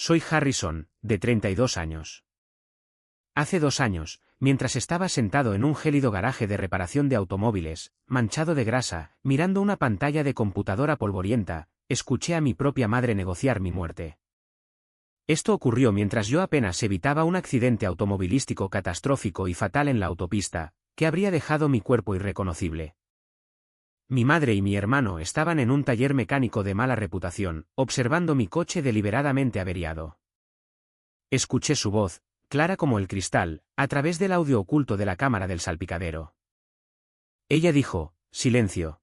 Soy Harrison, de 32 años. Hace 2 años, mientras estaba sentado en un gélido garaje de reparación de automóviles, manchado de grasa, mirando una pantalla de computadora polvorienta, escuché a mi propia madre negociar mi muerte. Esto ocurrió mientras yo apenas evitaba un accidente automovilístico catastrófico y fatal en la autopista, que habría dejado mi cuerpo irreconocible. Mi madre y mi hermano estaban en un taller mecánico de mala reputación, observando mi coche deliberadamente averiado. Escuché su voz, clara como el cristal, a través del audio oculto de la cámara del salpicadero. Ella dijo: «Silencio.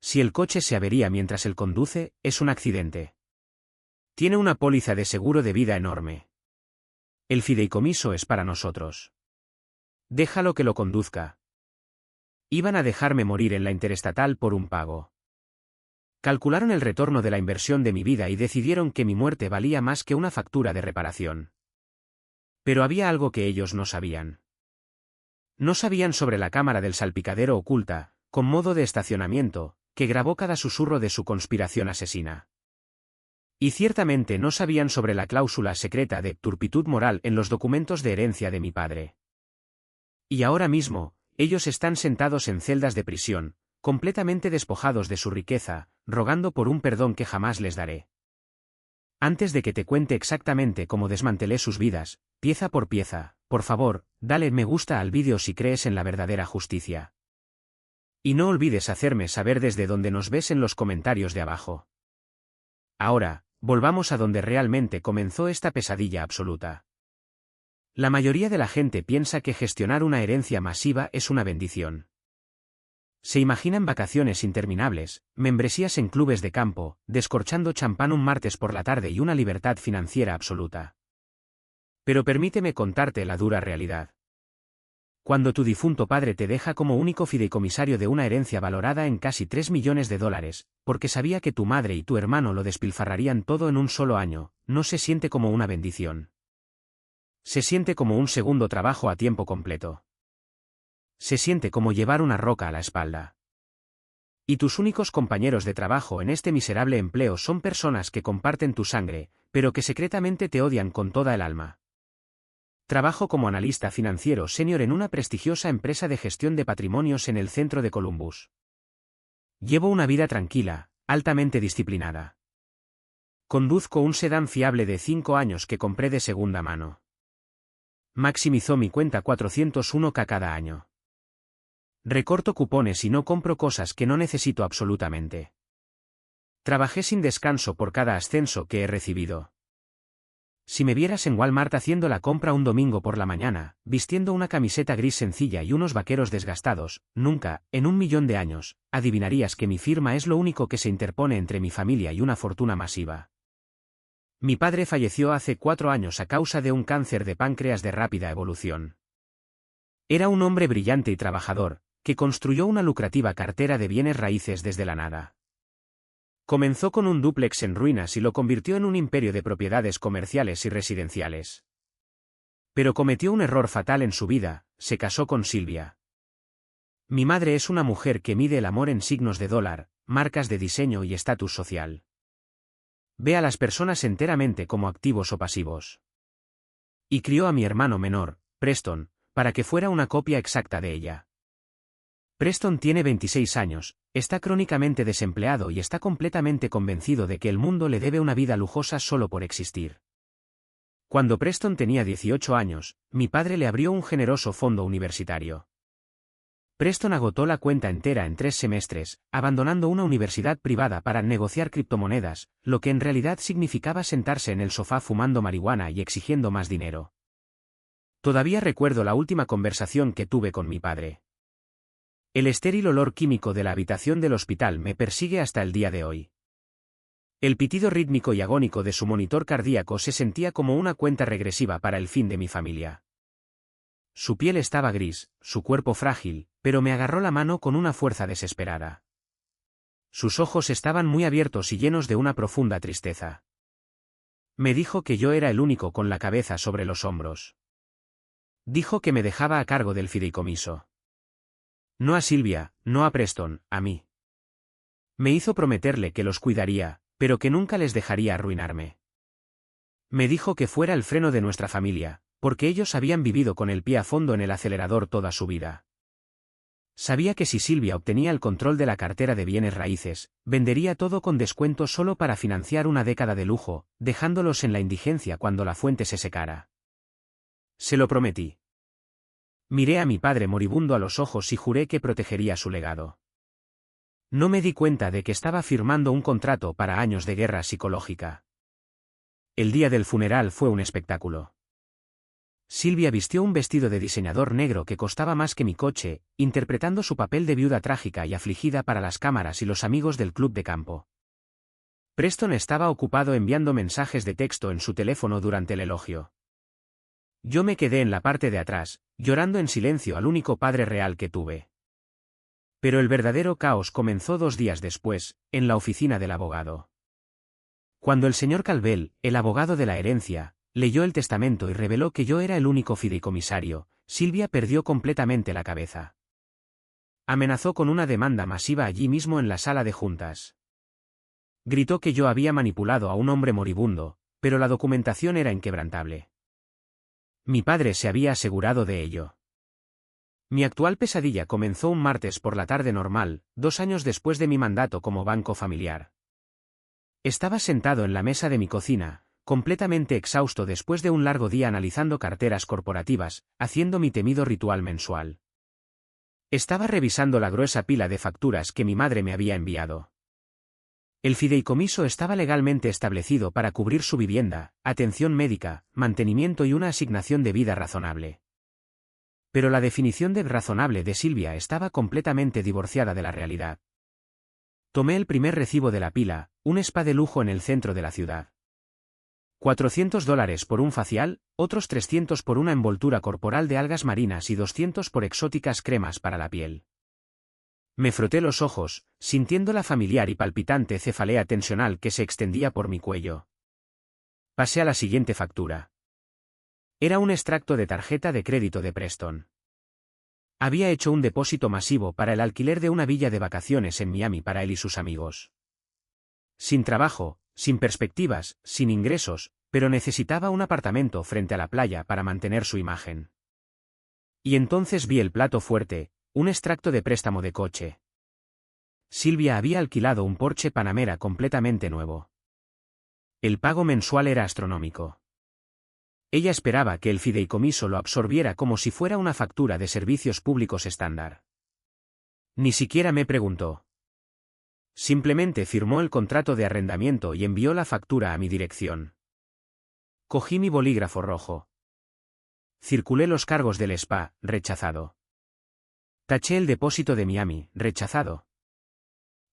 Si el coche se avería mientras él conduce, es un accidente. Tiene una póliza de seguro de vida enorme. El fideicomiso es para nosotros. Déjalo que lo conduzca». Iban a dejarme morir en la interestatal por un pago. Calcularon el retorno de la inversión de mi vida y decidieron que mi muerte valía más que una factura de reparación. Pero había algo que ellos no sabían. No sabían sobre la cámara del salpicadero oculta, con modo de estacionamiento, que grabó cada susurro de su conspiración asesina. Y ciertamente no sabían sobre la cláusula secreta de turpitud moral en los documentos de herencia de mi padre. Y ahora mismo, ellos están sentados en celdas de prisión, completamente despojados de su riqueza, rogando por un perdón que jamás les daré. Antes de que te cuente exactamente cómo desmantelé sus vidas, pieza por pieza, por favor, dale me gusta al vídeo si crees en la verdadera justicia. Y no olvides hacerme saber desde dónde nos ves en los comentarios de abajo. Ahora, volvamos a donde realmente comenzó esta pesadilla absoluta. La mayoría de la gente piensa que gestionar una herencia masiva es una bendición. Se imaginan vacaciones interminables, membresías en clubes de campo, descorchando champán un martes por la tarde y una libertad financiera absoluta. Pero permíteme contarte la dura realidad. Cuando tu difunto padre te deja como único fideicomisario de una herencia valorada en casi $3 millones, porque sabía que tu madre y tu hermano lo despilfarrarían todo en un solo año, no se siente como una bendición. Se siente como un segundo trabajo a tiempo completo. Se siente como llevar una roca a la espalda. Y tus únicos compañeros de trabajo en este miserable empleo son personas que comparten tu sangre, pero que secretamente te odian con toda el alma. Trabajo como analista financiero senior en una prestigiosa empresa de gestión de patrimonios en el centro de Columbus. Llevo una vida tranquila, altamente disciplinada. Conduzco un sedán fiable de 5 años que compré de segunda mano. Maximizó mi cuenta 401k cada año. Recorto cupones y no compro cosas que no necesito absolutamente. Trabajé sin descanso por cada ascenso que he recibido. Si me vieras en Walmart haciendo la compra un domingo por la mañana, vistiendo una camiseta gris sencilla y unos vaqueros desgastados, nunca, en 1.000.000 de años, adivinarías que mi firma es lo único que se interpone entre mi familia y una fortuna masiva. Mi padre falleció hace 4 años a causa de un cáncer de páncreas de rápida evolución. Era un hombre brillante y trabajador, que construyó una lucrativa cartera de bienes raíces desde la nada. Comenzó con un dúplex en ruinas y lo convirtió en un imperio de propiedades comerciales y residenciales. Pero cometió un error fatal en su vida: se casó con Silvia. Mi madre es una mujer que mide el amor en signos de dólar, marcas de diseño y estatus social. Ve a las personas enteramente como activos o pasivos. Y crió a mi hermano menor, Preston, para que fuera una copia exacta de ella. Preston tiene 26 años, está crónicamente desempleado y está completamente convencido de que el mundo le debe una vida lujosa solo por existir. Cuando Preston tenía 18 años, mi padre le abrió un generoso fondo universitario. Preston agotó la cuenta entera en 3 semestres, abandonando una universidad privada para negociar criptomonedas, lo que en realidad significaba sentarse en el sofá fumando marihuana y exigiendo más dinero. Todavía recuerdo la última conversación que tuve con mi padre. El estéril olor químico de la habitación del hospital me persigue hasta el día de hoy. El pitido rítmico y agónico de su monitor cardíaco se sentía como una cuenta regresiva para el fin de mi familia. Su piel estaba gris, su cuerpo frágil, pero me agarró la mano con una fuerza desesperada. Sus ojos estaban muy abiertos y llenos de una profunda tristeza. Me dijo que yo era el único con la cabeza sobre los hombros. Dijo que me dejaba a cargo del fideicomiso. No a Silvia, no a Preston, a mí. Me hizo prometerle que los cuidaría, pero que nunca les dejaría arruinarme. Me dijo que fuera el freno de nuestra familia, porque ellos habían vivido con el pie a fondo en el acelerador toda su vida. Sabía que si Silvia obtenía el control de la cartera de bienes raíces, vendería todo con descuento solo para financiar una década de lujo, dejándolos en la indigencia cuando la fuente se secara. Se lo prometí. Miré a mi padre moribundo a los ojos y juré que protegería su legado. No me di cuenta de que estaba firmando un contrato para años de guerra psicológica. El día del funeral fue un espectáculo. Silvia vistió un vestido de diseñador negro que costaba más que mi coche, interpretando su papel de viuda trágica y afligida para las cámaras y los amigos del club de campo. Preston estaba ocupado enviando mensajes de texto en su teléfono durante el elogio. Yo me quedé en la parte de atrás, llorando en silencio al único padre real que tuve. Pero el verdadero caos comenzó 2 días después, en la oficina del abogado. Cuando el señor Calvel, el abogado de la herencia, leyó el testamento y reveló que yo era el único fideicomisario, Silvia perdió completamente la cabeza. Amenazó con una demanda masiva allí mismo en la sala de juntas. Gritó que yo había manipulado a un hombre moribundo, pero la documentación era inquebrantable. Mi padre se había asegurado de ello. Mi actual pesadilla comenzó un martes por la tarde normal, 2 años después de mi mandato como banco familiar. Estaba sentado en la mesa de mi cocina, completamente exhausto después de un largo día analizando carteras corporativas, haciendo mi temido ritual mensual. Estaba revisando la gruesa pila de facturas que mi madre me había enviado. El fideicomiso estaba legalmente establecido para cubrir su vivienda, atención médica, mantenimiento y una asignación de vida razonable. Pero la definición de razonable de Silvia estaba completamente divorciada de la realidad. Tomé el primer recibo de la pila, un spa de lujo en el centro de la ciudad. $400 por un facial, otros 300 por una envoltura corporal de algas marinas y 200 por exóticas cremas para la piel. Me froté los ojos, sintiendo la familiar y palpitante cefalea tensional que se extendía por mi cuello. Pasé a la siguiente factura. Era un extracto de tarjeta de crédito de Preston. Había hecho un depósito masivo para el alquiler de una villa de vacaciones en Miami para él y sus amigos. Sin trabajo, sin perspectivas, sin ingresos, pero necesitaba un apartamento frente a la playa para mantener su imagen. Y entonces vi el plato fuerte, un extracto de préstamo de coche. Silvia había alquilado un Porsche Panamera completamente nuevo. El pago mensual era astronómico. Ella esperaba que el fideicomiso lo absorbiera como si fuera una factura de servicios públicos estándar. Ni siquiera me preguntó. Simplemente firmó el contrato de arrendamiento y envió la factura a mi dirección. Cogí mi bolígrafo rojo. Circulé los cargos del spa, rechazado. Taché el depósito de Miami, rechazado.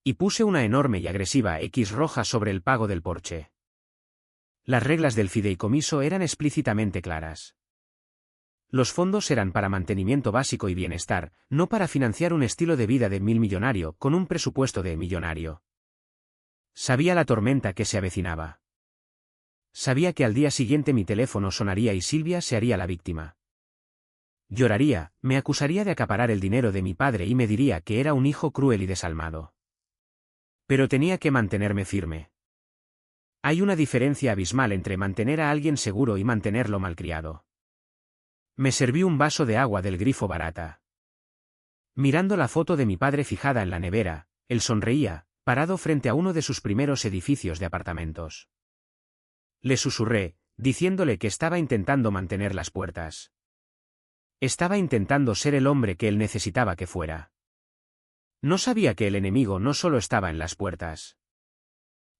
Y puse una enorme y agresiva X roja sobre el pago del Porsche. Las reglas del fideicomiso eran explícitamente claras. Los fondos eran para mantenimiento básico y bienestar, no para financiar un estilo de vida de millonario con un presupuesto de millonario. Sabía la tormenta que se avecinaba. Sabía que al día siguiente mi teléfono sonaría y Silvia se haría la víctima. Lloraría, me acusaría de acaparar el dinero de mi padre y me diría que era un hijo cruel y desalmado. Pero tenía que mantenerme firme. Hay una diferencia abismal entre mantener a alguien seguro y mantenerlo malcriado. Me serví un vaso de agua del grifo barata. Mirando la foto de mi padre fijada en la nevera, él sonreía, parado frente a uno de sus primeros edificios de apartamentos. Le susurré, diciéndole que estaba intentando mantener las puertas. Estaba intentando ser el hombre que él necesitaba que fuera. No sabía que el enemigo no solo estaba en las puertas.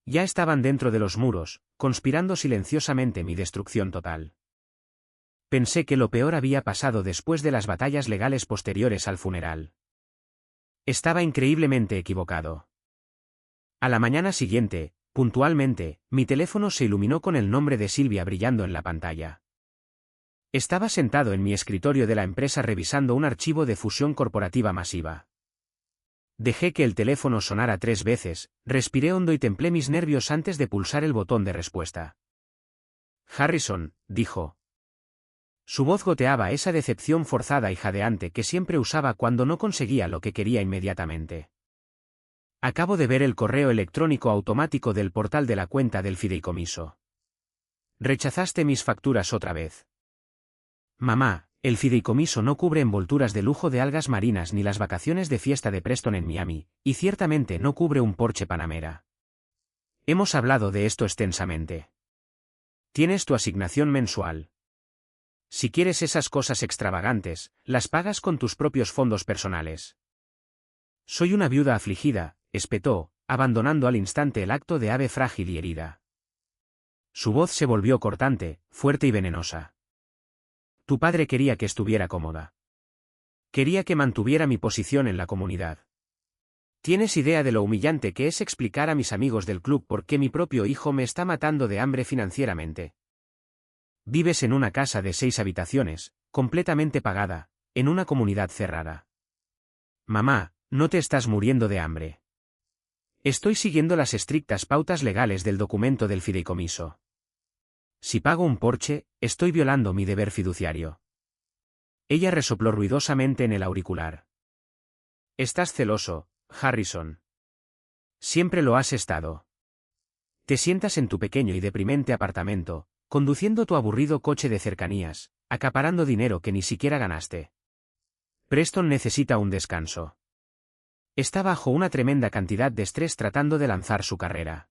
Ya estaban dentro de los muros, conspirando silenciosamente mi destrucción total. Pensé que lo peor había pasado después de las batallas legales posteriores al funeral. Estaba increíblemente equivocado. A la mañana siguiente, puntualmente, mi teléfono se iluminó con el nombre de Silvia brillando en la pantalla. Estaba sentado en mi escritorio de la empresa revisando un archivo de fusión corporativa masiva. Dejé que el teléfono sonara 3 veces, respiré hondo y templé mis nervios antes de pulsar el botón de respuesta. Harrison, dijo. Su voz goteaba esa decepción forzada y jadeante que siempre usaba cuando no conseguía lo que quería inmediatamente. Acabo de ver el correo electrónico automático del portal de la cuenta del fideicomiso. Rechazaste mis facturas otra vez. Mamá, el fideicomiso no cubre envolturas de lujo de algas marinas ni las vacaciones de fiesta de Preston en Miami, y ciertamente no cubre un Porsche Panamera. Hemos hablado de esto extensamente. Tienes tu asignación mensual. Si quieres esas cosas extravagantes, las pagas con tus propios fondos personales. Soy una viuda afligida, espetó, abandonando al instante el acto de ave frágil y herida. Su voz se volvió cortante, fuerte y venenosa. Tu padre quería que estuviera cómoda. Quería que mantuviera mi posición en la comunidad. ¿Tienes idea de lo humillante que es explicar a mis amigos del club por qué mi propio hijo me está matando de hambre financieramente? Vives en una casa de 6 habitaciones, completamente pagada, en una comunidad cerrada. Mamá, no te estás muriendo de hambre. Estoy siguiendo las estrictas pautas legales del documento del fideicomiso. Si pago un Porsche, estoy violando mi deber fiduciario. Ella resopló ruidosamente en el auricular. Estás celoso, Harrison. Siempre lo has estado. Te sientas en tu pequeño y deprimente apartamento, conduciendo tu aburrido coche de cercanías, acaparando dinero que ni siquiera ganaste. Preston necesita un descanso. Está bajo una tremenda cantidad de estrés tratando de lanzar su carrera.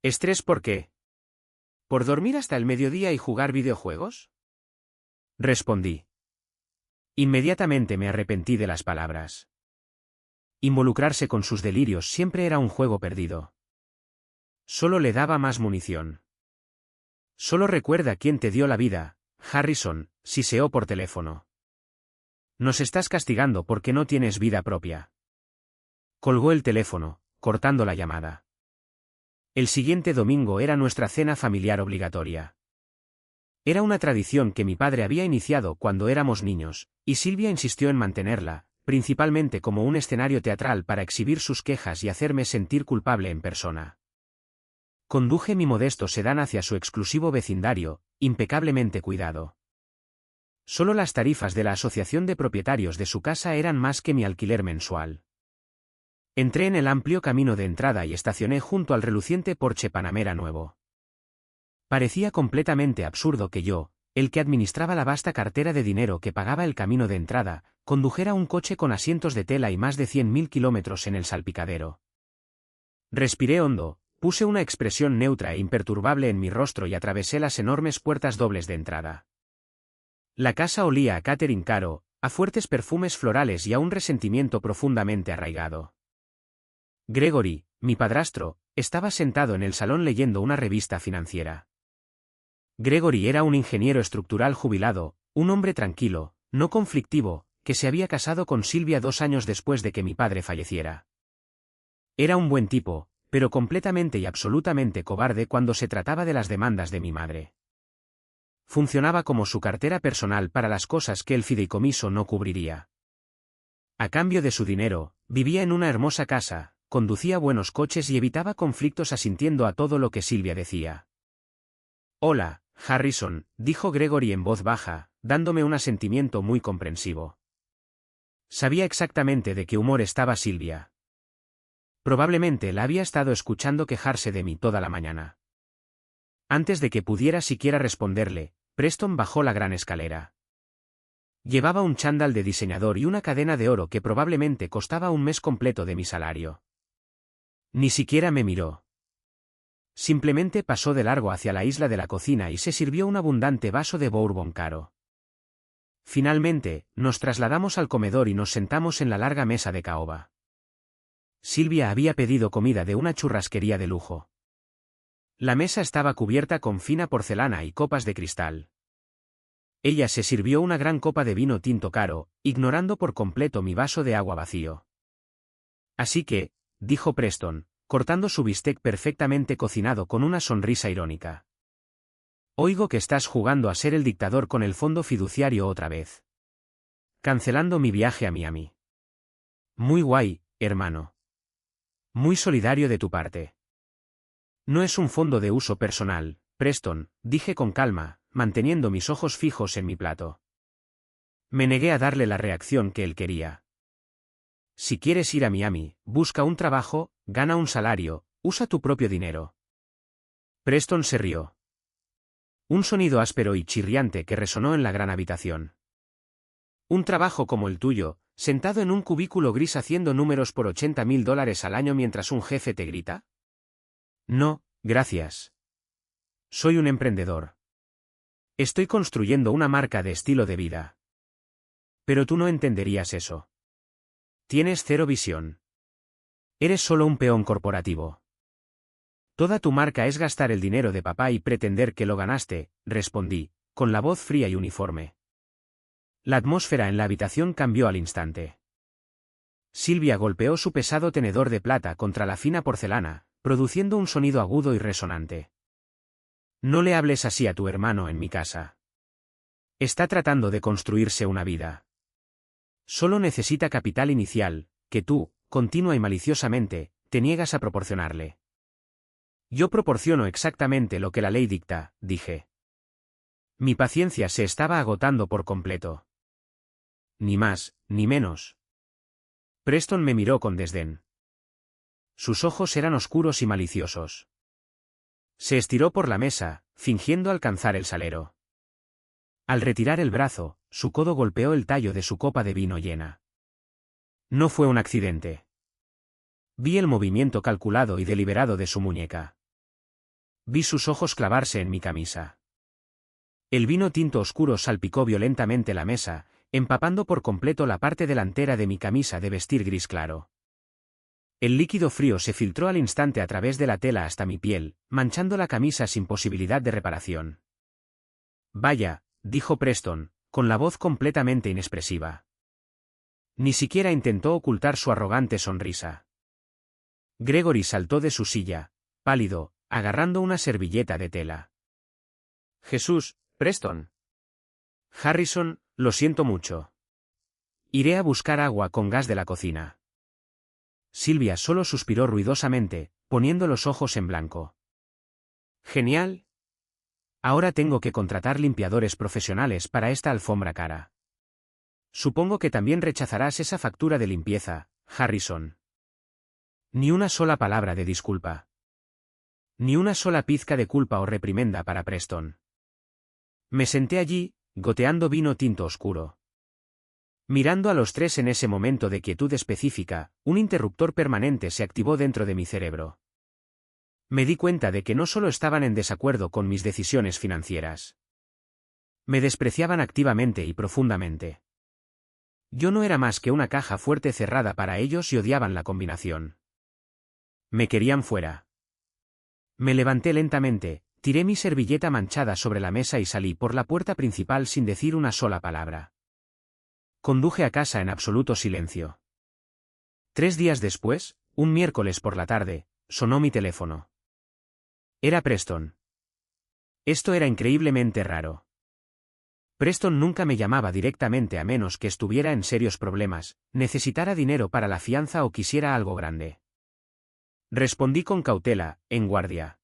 ¿Estrés por qué? ¿Por dormir hasta el mediodía y jugar videojuegos? Respondí. Inmediatamente me arrepentí de las palabras. Involucrarse con sus delirios siempre era un juego perdido. Solo le daba más munición. Solo recuerda quién te dio la vida, Harrison, siseó por teléfono. Nos estás castigando porque no tienes vida propia. Colgó el teléfono, cortando la llamada. El siguiente domingo era nuestra cena familiar obligatoria. Era una tradición que mi padre había iniciado cuando éramos niños, y Silvia insistió en mantenerla, principalmente como un escenario teatral para exhibir sus quejas y hacerme sentir culpable en persona. Conduje mi modesto sedán hacia su exclusivo vecindario, impecablemente cuidado. Solo las tarifas de la asociación de propietarios de su casa eran más que mi alquiler mensual. Entré en el amplio camino de entrada y estacioné junto al reluciente Porsche Panamera nuevo. Parecía completamente absurdo que yo, el que administraba la vasta cartera de dinero que pagaba el camino de entrada, condujera un coche con asientos de tela y más de 100.000 kilómetros en el salpicadero. Respiré hondo, puse una expresión neutra e imperturbable en mi rostro y atravesé las enormes puertas dobles de entrada. La casa olía a catering caro, a fuertes perfumes florales y a un resentimiento profundamente arraigado. Gregory, mi padrastro, estaba sentado en el salón leyendo una revista financiera. Gregory era un ingeniero estructural jubilado, un hombre tranquilo, no conflictivo, que se había casado con Silvia 2 años después de que mi padre falleciera. Era un buen tipo, pero completamente y absolutamente cobarde cuando se trataba de las demandas de mi madre. Funcionaba como su cartera personal para las cosas que el fideicomiso no cubriría. A cambio de su dinero, vivía en una hermosa casa, conducía buenos coches y evitaba conflictos asintiendo a todo lo que Silvia decía. Hola, Harrison, dijo Gregory en voz baja, dándome un asentimiento muy comprensivo. Sabía exactamente de qué humor estaba Silvia. Probablemente la había estado escuchando quejarse de mí toda la mañana. Antes de que pudiera siquiera responderle, Preston bajó la gran escalera. Llevaba un chándal de diseñador y una cadena de oro que probablemente costaba un mes completo de mi salario. Ni siquiera me miró. Simplemente pasó de largo hacia la isla de la cocina y se sirvió un abundante vaso de bourbon caro. Finalmente, nos trasladamos al comedor y nos sentamos en la larga mesa de caoba. Silvia había pedido comida de una churrasquería de lujo. La mesa estaba cubierta con fina porcelana y copas de cristal. Ella se sirvió una gran copa de vino tinto caro, ignorando por completo mi vaso de agua vacío. Así que, dijo Preston, cortando su bistec perfectamente cocinado con una sonrisa irónica. Oigo que estás jugando a ser el dictador con el fondo fiduciario otra vez. Cancelando mi viaje a Miami. Muy guay, hermano. Muy solidario de tu parte. No es un fondo de uso personal, Preston, dije con calma, manteniendo mis ojos fijos en mi plato. Me negué a darle la reacción que él quería. Si quieres ir a Miami, busca un trabajo, gana un salario, usa tu propio dinero. Preston se rió. Un sonido áspero y chirriante que resonó en la gran habitación. Un trabajo como el tuyo, sentado en un cubículo gris haciendo números por $80.000 al año mientras un jefe te grita. No, gracias. Soy un emprendedor. Estoy construyendo una marca de estilo de vida. Pero tú no entenderías eso. Tienes cero visión. Eres solo un peón corporativo. Toda tu marca es gastar el dinero de papá y pretender que lo ganaste, respondí, con la voz fría y uniforme. La atmósfera en la habitación cambió al instante. Silvia golpeó su pesado tenedor de plata contra la fina porcelana, produciendo un sonido agudo y resonante. No le hables así a tu hermano en mi casa. Está tratando de construirse una vida. Solo necesita capital inicial, que tú, continua y maliciosamente, te niegas a proporcionarle. Yo proporciono exactamente lo que la ley dicta, dije. Mi paciencia se estaba agotando por completo. Ni más, ni menos. Preston me miró con desdén. Sus ojos eran oscuros y maliciosos. Se estiró por la mesa, fingiendo alcanzar el salero. Al retirar el brazo, su codo golpeó el tallo de su copa de vino llena. No fue un accidente. Vi el movimiento calculado y deliberado de su muñeca. Vi sus ojos clavarse en mi camisa. El vino tinto oscuro salpicó violentamente la mesa, empapando por completo la parte delantera de mi camisa de vestir gris claro. El líquido frío se filtró al instante a través de la tela hasta mi piel, manchando la camisa sin posibilidad de reparación. Vaya, dijo Preston, con la voz completamente inexpresiva. Ni siquiera intentó ocultar su arrogante sonrisa. Gregory saltó de su silla, pálido, agarrando una servilleta de tela. Jesús, Preston. Harrison, lo siento mucho. Iré a buscar agua con gas de la cocina. Silvia solo suspiró ruidosamente, poniendo los ojos en blanco. Genial. Ahora tengo que contratar limpiadores profesionales para esta alfombra cara. Supongo que también rechazarás esa factura de limpieza, Harrison. Ni una sola palabra de disculpa. Ni una sola pizca de culpa o reprimenda para Preston. Me senté allí, goteando vino tinto oscuro. Mirando a los tres en ese momento de quietud específica, un interruptor permanente se activó dentro de mi cerebro. Me di cuenta de que no solo estaban en desacuerdo con mis decisiones financieras. Me despreciaban activamente y profundamente. Yo no era más que una caja fuerte cerrada para ellos y odiaban la combinación. Me querían fuera. Me levanté lentamente, tiré mi servilleta manchada sobre la mesa y salí por la puerta principal sin decir una sola palabra. Conduje a casa en absoluto silencio. 3 días después, un miércoles por la tarde, sonó mi teléfono. Era Preston. Esto era increíblemente raro. Preston nunca me llamaba directamente a menos que estuviera en serios problemas, necesitara dinero para la fianza o quisiera algo grande. Respondí con cautela, en guardia.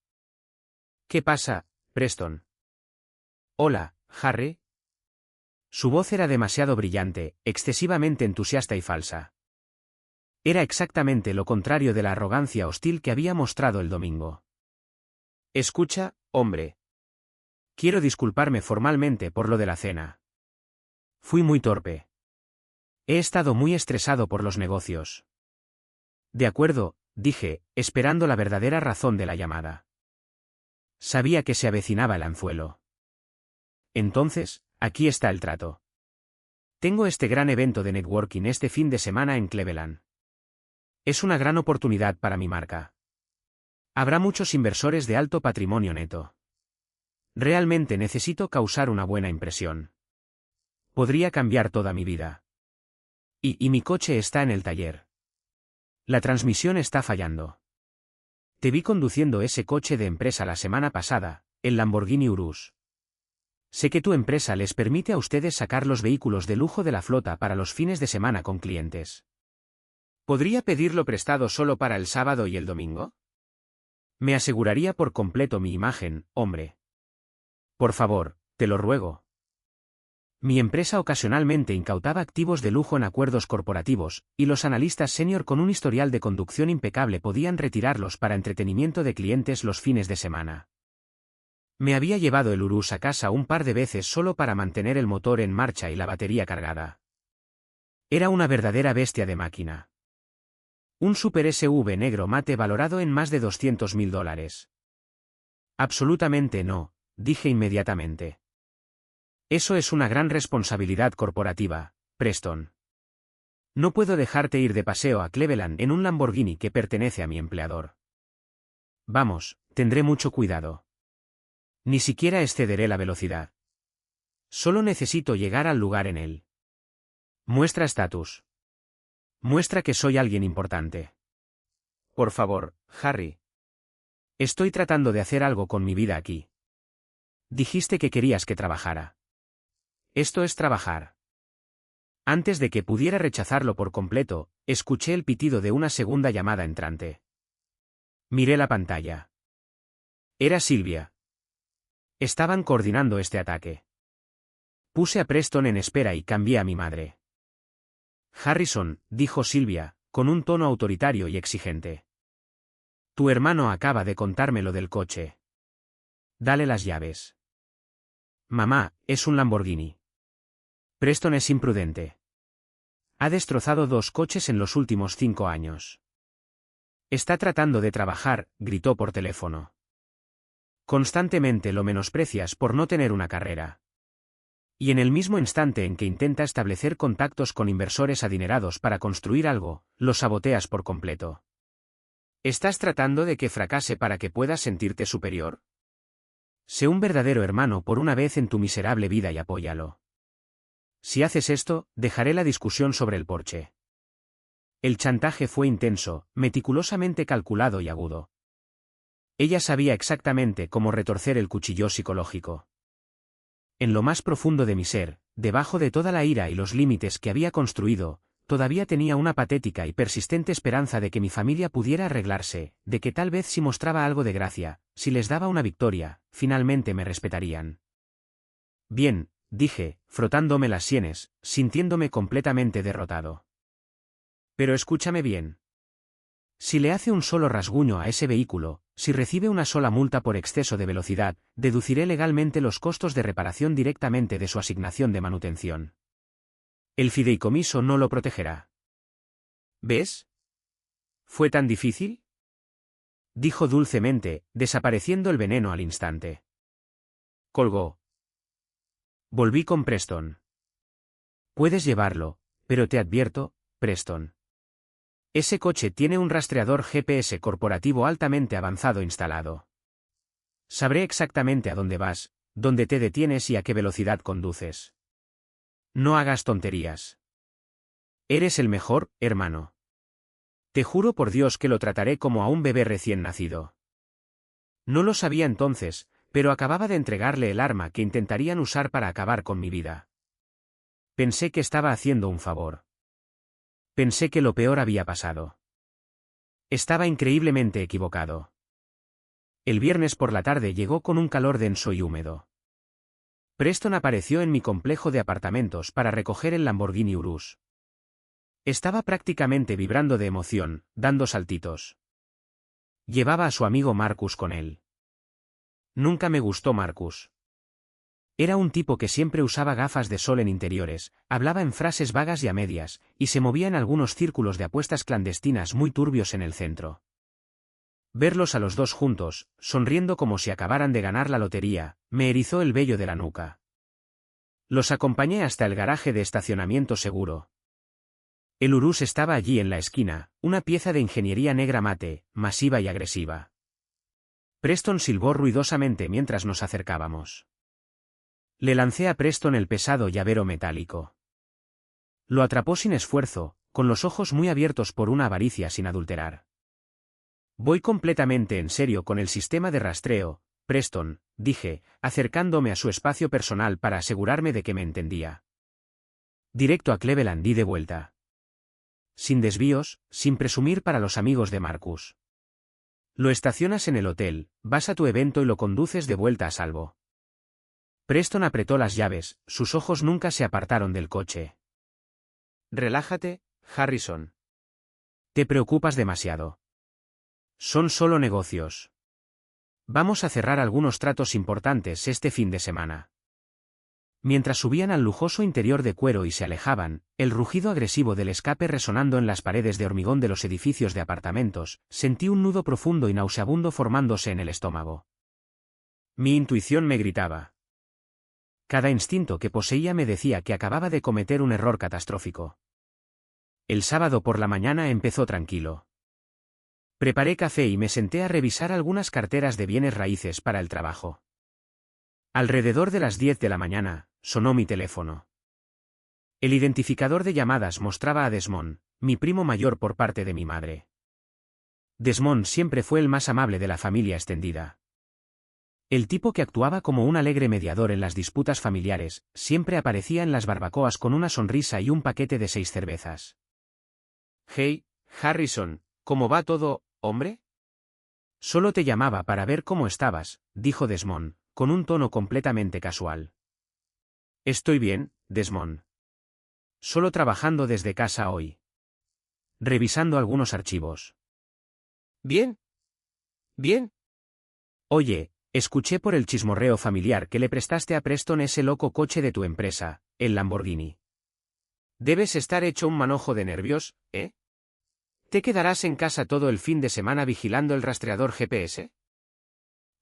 ¿Qué pasa, Preston? Hola, Harry. Su voz era demasiado brillante, excesivamente entusiasta y falsa. Era exactamente lo contrario de la arrogancia hostil que había mostrado el domingo. Escucha, hombre. Quiero disculparme formalmente por lo de la cena. Fui muy torpe. He estado muy estresado por los negocios. De acuerdo, dije, esperando la verdadera razón de la llamada. Sabía que se avecinaba el anzuelo. Entonces, aquí está el trato. Tengo este gran evento de networking este fin de semana en Cleveland. Es una gran oportunidad para mi marca. Habrá muchos inversores de alto patrimonio neto. Realmente necesito causar una buena impresión. Podría cambiar toda mi vida. Y mi coche está en el taller. La transmisión está fallando. Te vi conduciendo ese coche de empresa la semana pasada, el Lamborghini Urus. Sé que tu empresa les permite a ustedes sacar los vehículos de lujo de la flota para los fines de semana con clientes. ¿Podría pedirlo prestado solo para el sábado y el domingo? Me aseguraría por completo mi imagen, hombre. Por favor, te lo ruego. Mi empresa ocasionalmente incautaba activos de lujo en acuerdos corporativos, y los analistas senior con un historial de conducción impecable podían retirarlos para entretenimiento de clientes los fines de semana. Me había llevado el Urus a casa un par de veces solo para mantener el motor en marcha y la batería cargada. Era una verdadera bestia de máquina. Un Super SUV negro mate valorado en más de $200.000. Absolutamente no, dije inmediatamente. Eso es una gran responsabilidad corporativa, Preston. No puedo dejarte ir de paseo a Cleveland en un Lamborghini que pertenece a mi empleador. Vamos, tendré mucho cuidado. Ni siquiera excederé la velocidad. Solo necesito llegar al lugar en él. Muestra estatus. Muestra que soy alguien importante. Por favor, Harry. Estoy tratando de hacer algo con mi vida aquí. Dijiste que querías que trabajara. Esto es trabajar. Antes de que pudiera rechazarlo por completo, escuché el pitido de una segunda llamada entrante. Miré la pantalla. Era Silvia. Estaban coordinando este ataque. Puse a Preston en espera y cambié a mi madre. Harrison, dijo Silvia, con un tono autoritario y exigente. Tu hermano acaba de contarme lo del coche. Dale las llaves. Mamá, es un Lamborghini. Preston es imprudente. Ha destrozado 2 coches en los últimos 5 años. Está tratando de trabajar, gritó por teléfono. Constantemente lo menosprecias por no tener una carrera. Y en el mismo instante en que intenta establecer contactos con inversores adinerados para construir algo, lo saboteas por completo. ¿Estás tratando de que fracase para que puedas sentirte superior? Sé un verdadero hermano por una vez en tu miserable vida y apóyalo. Si haces esto, dejaré la discusión sobre el Porsche. El chantaje fue intenso, meticulosamente calculado y agudo. Ella sabía exactamente cómo retorcer el cuchillo psicológico. En lo más profundo de mi ser, debajo de toda la ira y los límites que había construido, todavía tenía una patética y persistente esperanza de que mi familia pudiera arreglarse, de que tal vez si mostraba algo de gracia, si les daba una victoria, finalmente me respetarían. Bien, dije, frotándome las sienes, sintiéndome completamente derrotado. Pero escúchame bien. Si le hace un solo rasguño a ese vehículo, si recibe una sola multa por exceso de velocidad, deduciré legalmente los costos de reparación directamente de su asignación de manutención. El fideicomiso no lo protegerá. ¿Ves? ¿Fue tan difícil? Dijo dulcemente, desapareciendo el veneno al instante. Colgó. Volví con Preston. Puedes llevarlo, pero te advierto, Preston. Ese coche tiene un rastreador GPS corporativo altamente avanzado instalado. Sabré exactamente a dónde vas, dónde te detienes y a qué velocidad conduces. No hagas tonterías. Eres el mejor, hermano. Te juro por Dios que lo trataré como a un bebé recién nacido. No lo sabía entonces, pero acababa de entregarle el arma que intentarían usar para acabar con mi vida. Pensé que estaba haciendo un favor. Pensé que lo peor había pasado. Estaba increíblemente equivocado. El viernes por la tarde llegó con un calor denso y húmedo. Preston apareció en mi complejo de apartamentos para recoger el Lamborghini Urus. Estaba prácticamente vibrando de emoción, dando saltitos. Llevaba a su amigo Marcus con él. Nunca me gustó Marcus. Era un tipo que siempre usaba gafas de sol en interiores, hablaba en frases vagas y a medias, y se movía en algunos círculos de apuestas clandestinas muy turbios en el centro. Verlos a los dos juntos, sonriendo como si acabaran de ganar la lotería, me erizó el vello de la nuca. Los acompañé hasta el garaje de estacionamiento seguro. El Urus estaba allí en la esquina, una pieza de ingeniería negra mate, masiva y agresiva. Preston silbó ruidosamente mientras nos acercábamos. Le lancé a Preston el pesado llavero metálico. Lo atrapó sin esfuerzo, con los ojos muy abiertos por una avaricia sin adulterar. Voy completamente en serio con el sistema de rastreo, Preston, dije, acercándome a su espacio personal para asegurarme de que me entendía. Directo a Cleveland y de vuelta. Sin desvíos, sin presumir para los amigos de Marcus. Lo estacionas en el hotel, vas a tu evento y lo conduces de vuelta a salvo. Preston apretó las llaves, sus ojos nunca se apartaron del coche. Relájate, Harrison. Te preocupas demasiado. Son solo negocios. Vamos a cerrar algunos tratos importantes este fin de semana. Mientras subían al lujoso interior de cuero y se alejaban, el rugido agresivo del escape resonando en las paredes de hormigón de los edificios de apartamentos, sentí un nudo profundo y nauseabundo formándose en el estómago. Mi intuición me gritaba. Cada instinto que poseía me decía que acababa de cometer un error catastrófico. El sábado por la mañana empezó tranquilo. Preparé café y me senté a revisar algunas carteras de bienes raíces para el trabajo. Alrededor de las 10 de la mañana, sonó mi teléfono. El identificador de llamadas mostraba a Desmond, mi primo mayor por parte de mi madre. Desmond siempre fue el más amable de la familia extendida. El tipo que actuaba como un alegre mediador en las disputas familiares, siempre aparecía en las barbacoas con una sonrisa y un paquete de 6 cervezas. «Hey, Harrison, ¿cómo va todo, hombre?» «Solo te llamaba para ver cómo estabas», dijo Desmond, con un tono completamente casual. «Estoy bien, Desmond. Solo trabajando desde casa hoy. Revisando algunos archivos». «Bien. Bien. Oye, escuché por el chismorreo familiar que le prestaste a Preston ese loco coche de tu empresa, el Lamborghini. Debes estar hecho un manojo de nervios, ¿eh? ¿Te quedarás en casa todo el fin de semana vigilando el rastreador GPS?»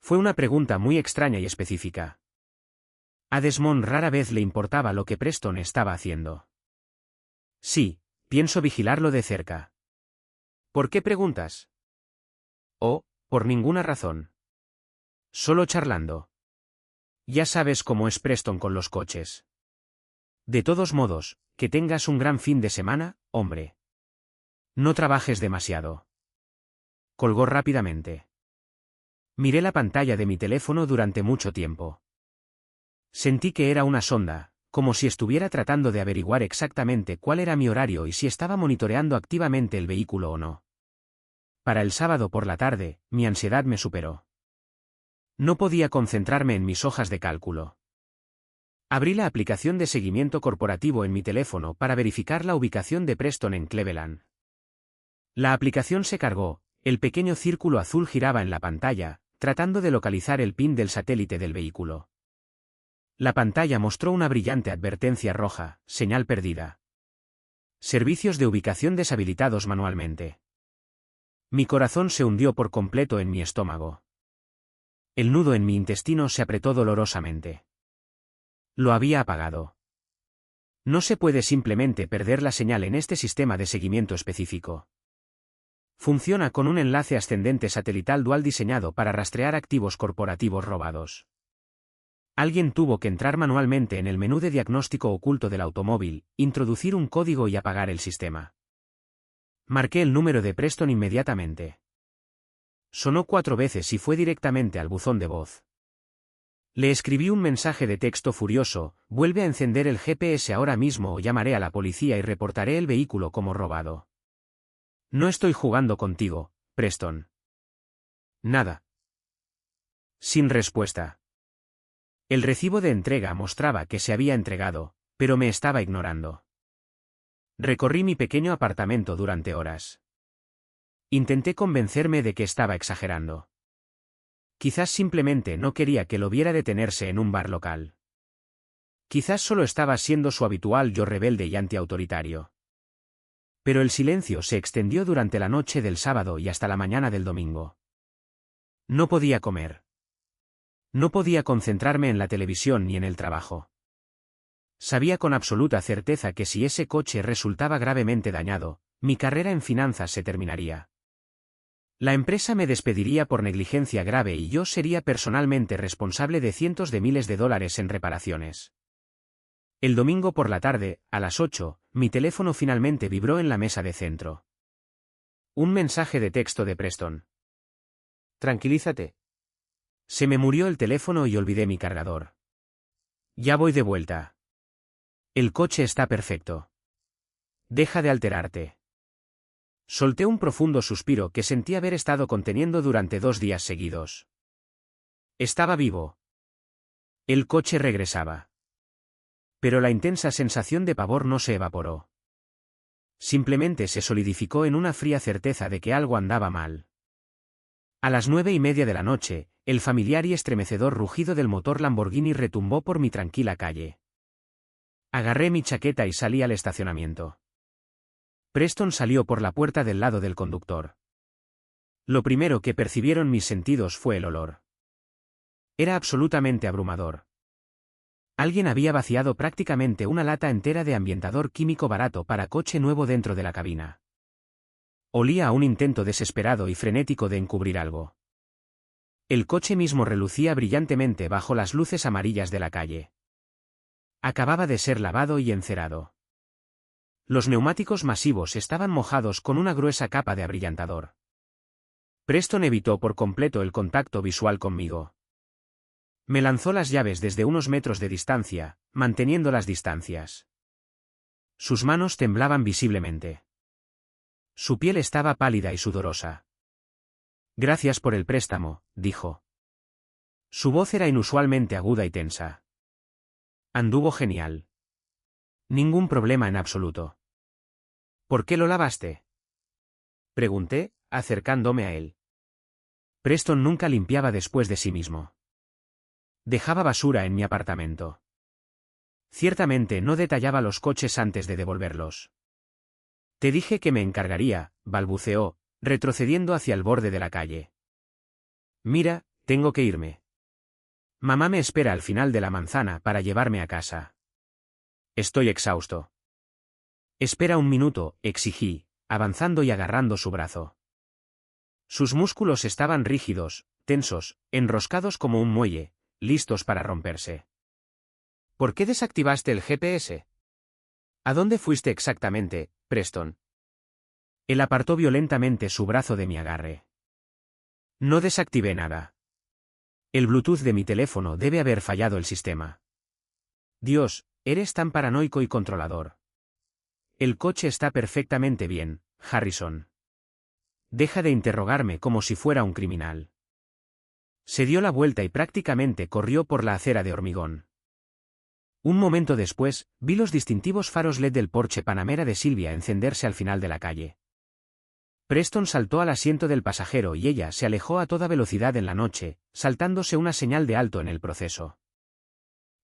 Fue una pregunta muy extraña y específica. A Desmond rara vez le importaba lo que Preston estaba haciendo. «Sí, pienso vigilarlo de cerca». «¿Por qué preguntas?» «Oh, por ninguna razón. Solo charlando. Ya sabes cómo es Preston con los coches. De todos modos, que tengas un gran fin de semana, hombre. No trabajes demasiado». Colgó rápidamente. Miré la pantalla de mi teléfono durante mucho tiempo. Sentí que era una sonda, como si estuviera tratando de averiguar exactamente cuál era mi horario y si estaba monitoreando activamente el vehículo o no. Para el sábado por la tarde, mi ansiedad me superó. No podía concentrarme en mis hojas de cálculo. Abrí la aplicación de seguimiento corporativo en mi teléfono para verificar la ubicación de Preston en Cleveland. La aplicación se cargó, el pequeño círculo azul giraba en la pantalla, tratando de localizar el PIN del satélite del vehículo. La pantalla mostró una brillante advertencia roja, señal perdida. Servicios de ubicación deshabilitados manualmente. Mi corazón se hundió por completo en mi estómago. El nudo en mi intestino se apretó dolorosamente. Lo había apagado. No se puede simplemente perder la señal en este sistema de seguimiento específico. Funciona con un enlace ascendente satelital dual diseñado para rastrear activos corporativos robados. Alguien tuvo que entrar manualmente en el menú de diagnóstico oculto del automóvil, introducir un código y apagar el sistema. Marqué el número de Preston inmediatamente. Sonó 4 veces y fue directamente al buzón de voz. Le escribí un mensaje de texto furioso: «Vuelve a encender el GPS ahora mismo o llamaré a la policía y reportaré el vehículo como robado». «No estoy jugando contigo, Preston». «Nada». Sin respuesta. El recibo de entrega mostraba que se había entregado, pero me estaba ignorando. Recorrí mi pequeño apartamento durante horas. Intenté convencerme de que estaba exagerando. Quizás simplemente no quería que lo viera detenerse en un bar local. Quizás solo estaba siendo su habitual yo rebelde y antiautoritario. Pero el silencio se extendió durante la noche del sábado y hasta la mañana del domingo. No podía comer. No podía concentrarme en la televisión ni en el trabajo. Sabía con absoluta certeza que si ese coche resultaba gravemente dañado, mi carrera en finanzas se terminaría. La empresa me despediría por negligencia grave y yo sería personalmente responsable de cientos de miles de dólares en reparaciones. El domingo por la tarde, a las 8, mi teléfono finalmente vibró en la mesa de centro. Un mensaje de texto de Preston. «Tranquilízate. Se me murió el teléfono y olvidé mi cargador. Ya voy de vuelta. El coche está perfecto. Deja de alterarte». Solté un profundo suspiro que sentí haber estado conteniendo durante 2 días seguidos. Estaba vivo. El coche regresaba. Pero la intensa sensación de pavor no se evaporó. Simplemente se solidificó en una fría certeza de que algo andaba mal. A las 9:30 de la noche, el familiar y estremecedor rugido del motor Lamborghini retumbó por mi tranquila calle. Agarré mi chaqueta y salí al estacionamiento. Preston salió por la puerta del lado del conductor. Lo primero que percibieron mis sentidos fue el olor. Era absolutamente abrumador. Alguien había vaciado prácticamente una lata entera de ambientador químico barato para coche nuevo dentro de la cabina. Olía a un intento desesperado y frenético de encubrir algo. El coche mismo relucía brillantemente bajo las luces amarillas de la calle. Acababa de ser lavado y encerado. Los neumáticos masivos estaban mojados con una gruesa capa de abrillantador. Preston evitó por completo el contacto visual conmigo. Me lanzó las llaves desde unos metros de distancia, manteniendo las distancias. Sus manos temblaban visiblemente. Su piel estaba pálida y sudorosa. «Gracias por el préstamo», dijo. Su voz era inusualmente aguda y tensa. «Anduvo genial». «Ningún problema en absoluto». «¿Por qué lo lavaste?», pregunté, acercándome a él. Preston nunca limpiaba después de sí mismo. Dejaba basura en mi apartamento. Ciertamente no detallaba los coches antes de devolverlos. «Te dije que me encargaría», balbuceó, retrocediendo hacia el borde de la calle. «Mira, tengo que irme. Mamá me espera al final de la manzana para llevarme a casa. Estoy exhausto». «Espera un minuto», exigí, avanzando y agarrando su brazo. Sus músculos estaban rígidos, tensos, enroscados como un muelle, listos para romperse. «¿Por qué desactivaste el GPS? ¿A dónde fuiste exactamente, Preston?». Él apartó violentamente su brazo de mi agarre. «No desactivé nada. El Bluetooth de mi teléfono debe haber fallado el sistema». «Dios, eres tan paranoico y controlador». «El coche está perfectamente bien, Harrison. Deja de interrogarme como si fuera un criminal». Se dio la vuelta y prácticamente corrió por la acera de hormigón. Un momento después, vi los distintivos faros LED del Porsche Panamera de Silvia encenderse al final de la calle. Preston saltó al asiento del pasajero y ella se alejó a toda velocidad en la noche, saltándose una señal de alto en el proceso.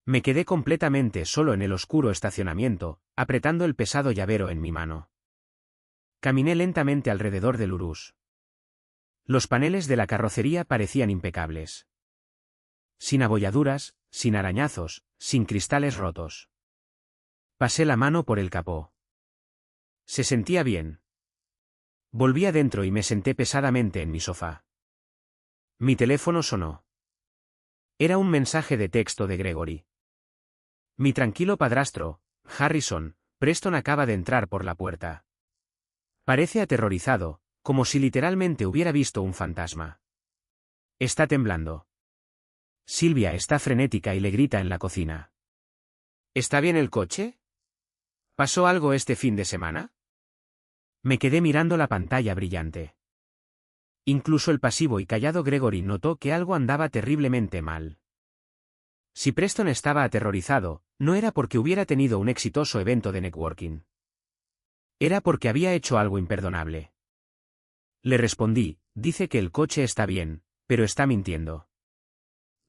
Me quedé completamente solo en el oscuro estacionamiento, apretando el pesado llavero en mi mano. Caminé lentamente alrededor del Urus. Los paneles de la carrocería parecían impecables. Sin abolladuras, sin arañazos, sin cristales rotos. Pasé la mano por el capó. Se sentía bien. Volví adentro y me senté pesadamente en mi sofá. Mi teléfono sonó. Era un mensaje de texto de Gregory. «Mi tranquilo padrastro, Harrison, Preston acaba de entrar por la puerta. Parece aterrorizado, como si literalmente hubiera visto un fantasma. Está temblando. Silvia está frenética y le grita en la cocina». «¿Está bien el coche? ¿Pasó algo este fin de semana?». Me quedé mirando la pantalla brillante. Incluso el pasivo y callado Gregory notó que algo andaba terriblemente mal. Si Preston estaba aterrorizado, no era porque hubiera tenido un exitoso evento de networking. Era porque había hecho algo imperdonable. Le respondí, «Dice que el coche está bien, pero está mintiendo.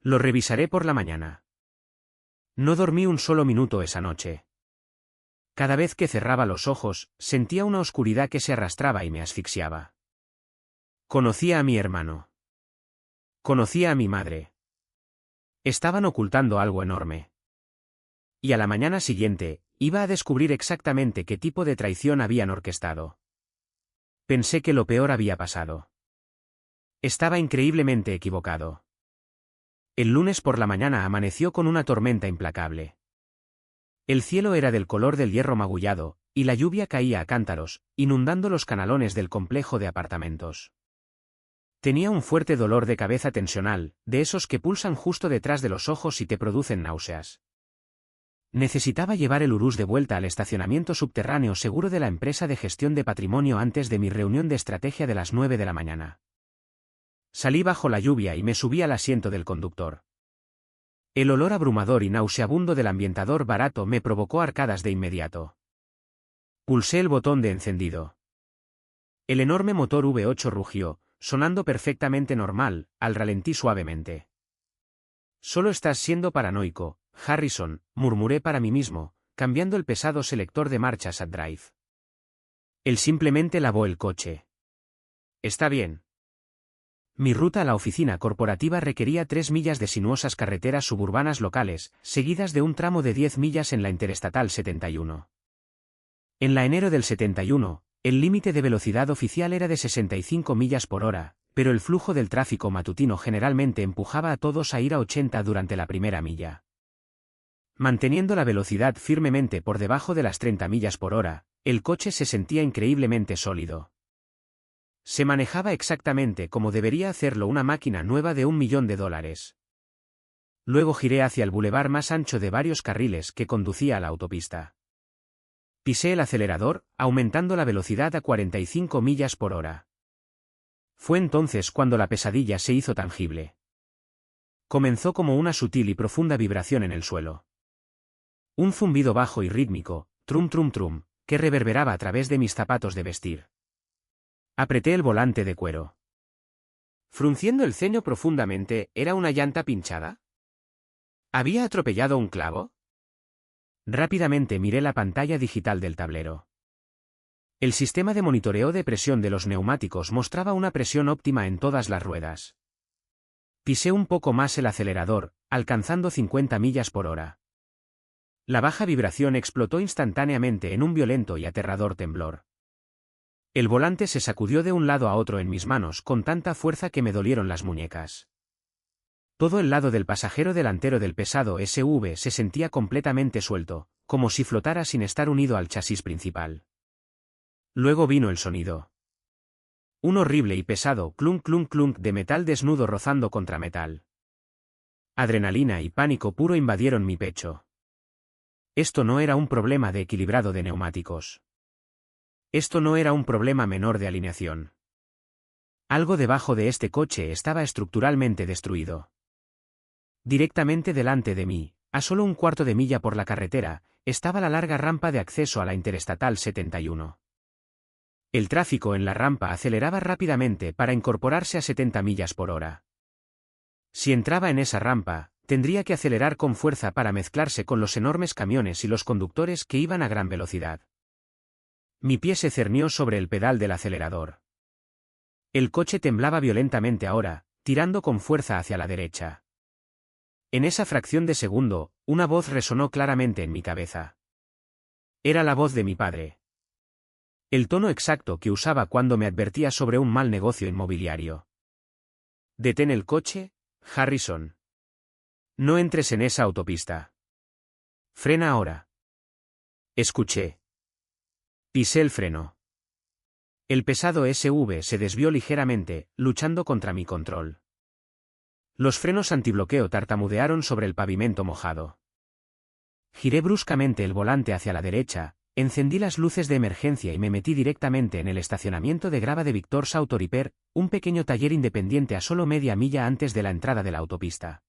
Lo revisaré por la mañana». No dormí un solo minuto esa noche. Cada vez que cerraba los ojos, sentía una oscuridad que se arrastraba y me asfixiaba. Conocía a mi hermano. Conocía a mi madre. Estaban ocultando algo enorme. Y a la mañana siguiente, iba a descubrir exactamente qué tipo de traición habían orquestado. Pensé que lo peor había pasado. Estaba increíblemente equivocado. El lunes por la mañana amaneció con una tormenta implacable. El cielo era del color del hierro magullado, y la lluvia caía a cántaros, inundando los canalones del complejo de apartamentos. Tenía un fuerte dolor de cabeza tensional, de esos que pulsan justo detrás de los ojos y te producen náuseas. Necesitaba llevar el Urus de vuelta al estacionamiento subterráneo seguro de la empresa de gestión de patrimonio antes de mi reunión de estrategia de las 9 de la mañana. Salí bajo la lluvia y me subí al asiento del conductor. El olor abrumador y nauseabundo del ambientador barato me provocó arcadas de inmediato. Pulsé el botón de encendido. El enorme motor V8 rugió, sonando perfectamente normal, al ralentí suavemente. Solo estás siendo paranoico, Harrison, murmuré para mí mismo, cambiando el pesado selector de marchas a drive. Él simplemente lavó el coche. Está bien. Mi ruta a la oficina corporativa requería 3 millas de sinuosas carreteras suburbanas locales, seguidas de un tramo de 10 millas en la Interestatal 71. En la enero del 71, el límite de velocidad oficial era de 65 millas por hora, pero el flujo del tráfico matutino generalmente empujaba a todos a ir a 80 durante la primera milla. Manteniendo la velocidad firmemente por debajo de las 30 millas por hora, el coche se sentía increíblemente sólido. Se manejaba exactamente como debería hacerlo una máquina nueva de $1.000.000. Luego giré hacia el bulevar más ancho de varios carriles que conducía a la autopista. Pisé el acelerador, aumentando la velocidad a 45 millas por hora. Fue entonces cuando la pesadilla se hizo tangible. Comenzó como una sutil y profunda vibración en el suelo. Un zumbido bajo y rítmico, trum trum trum, que reverberaba a través de mis zapatos de vestir. Apreté el volante de cuero. Frunciendo el ceño profundamente, ¿era una llanta pinchada? ¿Había atropellado un clavo? Rápidamente miré la pantalla digital del tablero. El sistema de monitoreo de presión de los neumáticos mostraba una presión óptima en todas las ruedas. Pisé un poco más el acelerador, alcanzando 50 millas por hora. La baja vibración explotó instantáneamente en un violento y aterrador temblor. El volante se sacudió de un lado a otro en mis manos con tanta fuerza que me dolieron las muñecas. Todo el lado del pasajero delantero del pesado SUV se sentía completamente suelto, como si flotara sin estar unido al chasis principal. Luego vino el sonido. Un horrible y pesado clunk clunk clunk de metal desnudo rozando contra metal. Adrenalina y pánico puro invadieron mi pecho. Esto no era un problema de equilibrado de neumáticos. Esto no era un problema menor de alineación. Algo debajo de este coche estaba estructuralmente destruido. Directamente delante de mí, a solo un cuarto de milla por la carretera, estaba la larga rampa de acceso a la Interestatal 71. El tráfico en la rampa aceleraba rápidamente para incorporarse a 70 millas por hora. Si entraba en esa rampa, tendría que acelerar con fuerza para mezclarse con los enormes camiones y los conductores que iban a gran velocidad. Mi pie se cernió sobre el pedal del acelerador. El coche temblaba violentamente ahora, tirando con fuerza hacia la derecha. En esa fracción de segundo, una voz resonó claramente en mi cabeza. Era la voz de mi padre. El tono exacto que usaba cuando me advertía sobre un mal negocio inmobiliario. «Detén el coche, Harrison. No entres en esa autopista. Frena ahora». Escuché. Pisé el freno. El pesado SUV se desvió ligeramente, luchando contra mi control. Los frenos antibloqueo tartamudearon sobre el pavimento mojado. Giré bruscamente el volante hacia la derecha, encendí las luces de emergencia y me metí directamente en el estacionamiento de grava de Victor's Auto Repair, un pequeño taller independiente a solo media milla antes de la entrada de la autopista.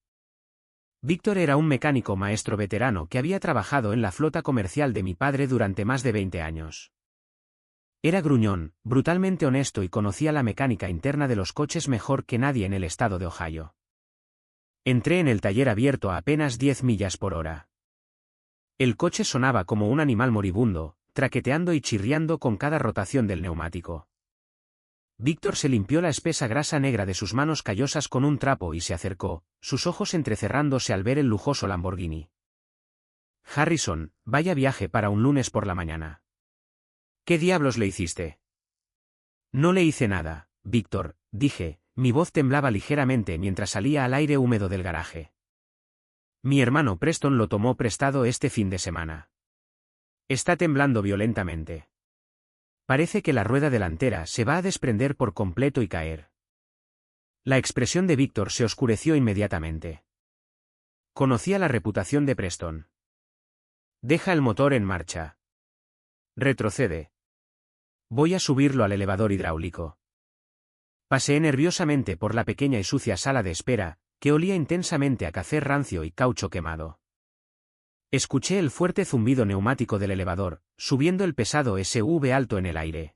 Víctor era un mecánico maestro veterano que había trabajado en la flota comercial de mi padre durante más de 20 años. Era gruñón, brutalmente honesto y conocía la mecánica interna de los coches mejor que nadie en el estado de Ohio. Entré en el taller abierto a apenas 10 millas por hora. El coche sonaba como un animal moribundo, traqueteando y chirriando con cada rotación del neumático. Víctor se limpió la espesa grasa negra de sus manos callosas con un trapo y se acercó, sus ojos entrecerrándose al ver el lujoso Lamborghini. «Harrison, vaya viaje para un lunes por la mañana». «¿Qué diablos le hiciste?» «No le hice nada, Víctor», dije, mi voz temblaba ligeramente mientras salía al aire húmedo del garaje. «Mi hermano Preston lo tomó prestado este fin de semana. Está temblando violentamente. Parece que la rueda delantera se va a desprender por completo y caer». La expresión de Víctor se oscureció inmediatamente. Conocía la reputación de Preston. «Deja el motor en marcha. Retrocede. Voy a subirlo al elevador hidráulico». Paseé nerviosamente por la pequeña y sucia sala de espera, que olía intensamente a café rancio y caucho quemado. Escuché el fuerte zumbido neumático del elevador, subiendo el pesado SUV alto en el aire.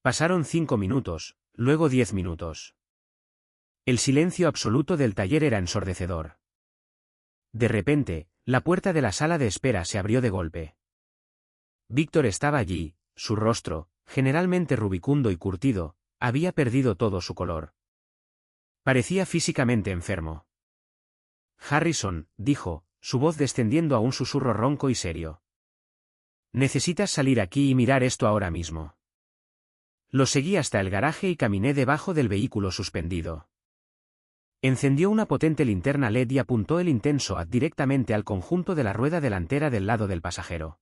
Pasaron 5 minutos, luego 10 minutos. El silencio absoluto del taller era ensordecedor. De repente, la puerta de la sala de espera se abrió de golpe. Víctor estaba allí, su rostro, generalmente rubicundo y curtido, había perdido todo su color. Parecía físicamente enfermo. Harrison, dijo, su voz descendiendo a un susurro ronco y serio. Necesitas salir aquí y mirar esto ahora mismo. Lo seguí hasta el garaje y caminé debajo del vehículo suspendido. Encendió una potente linterna LED y apuntó el intenso haz directamente al conjunto de la rueda delantera del lado del pasajero.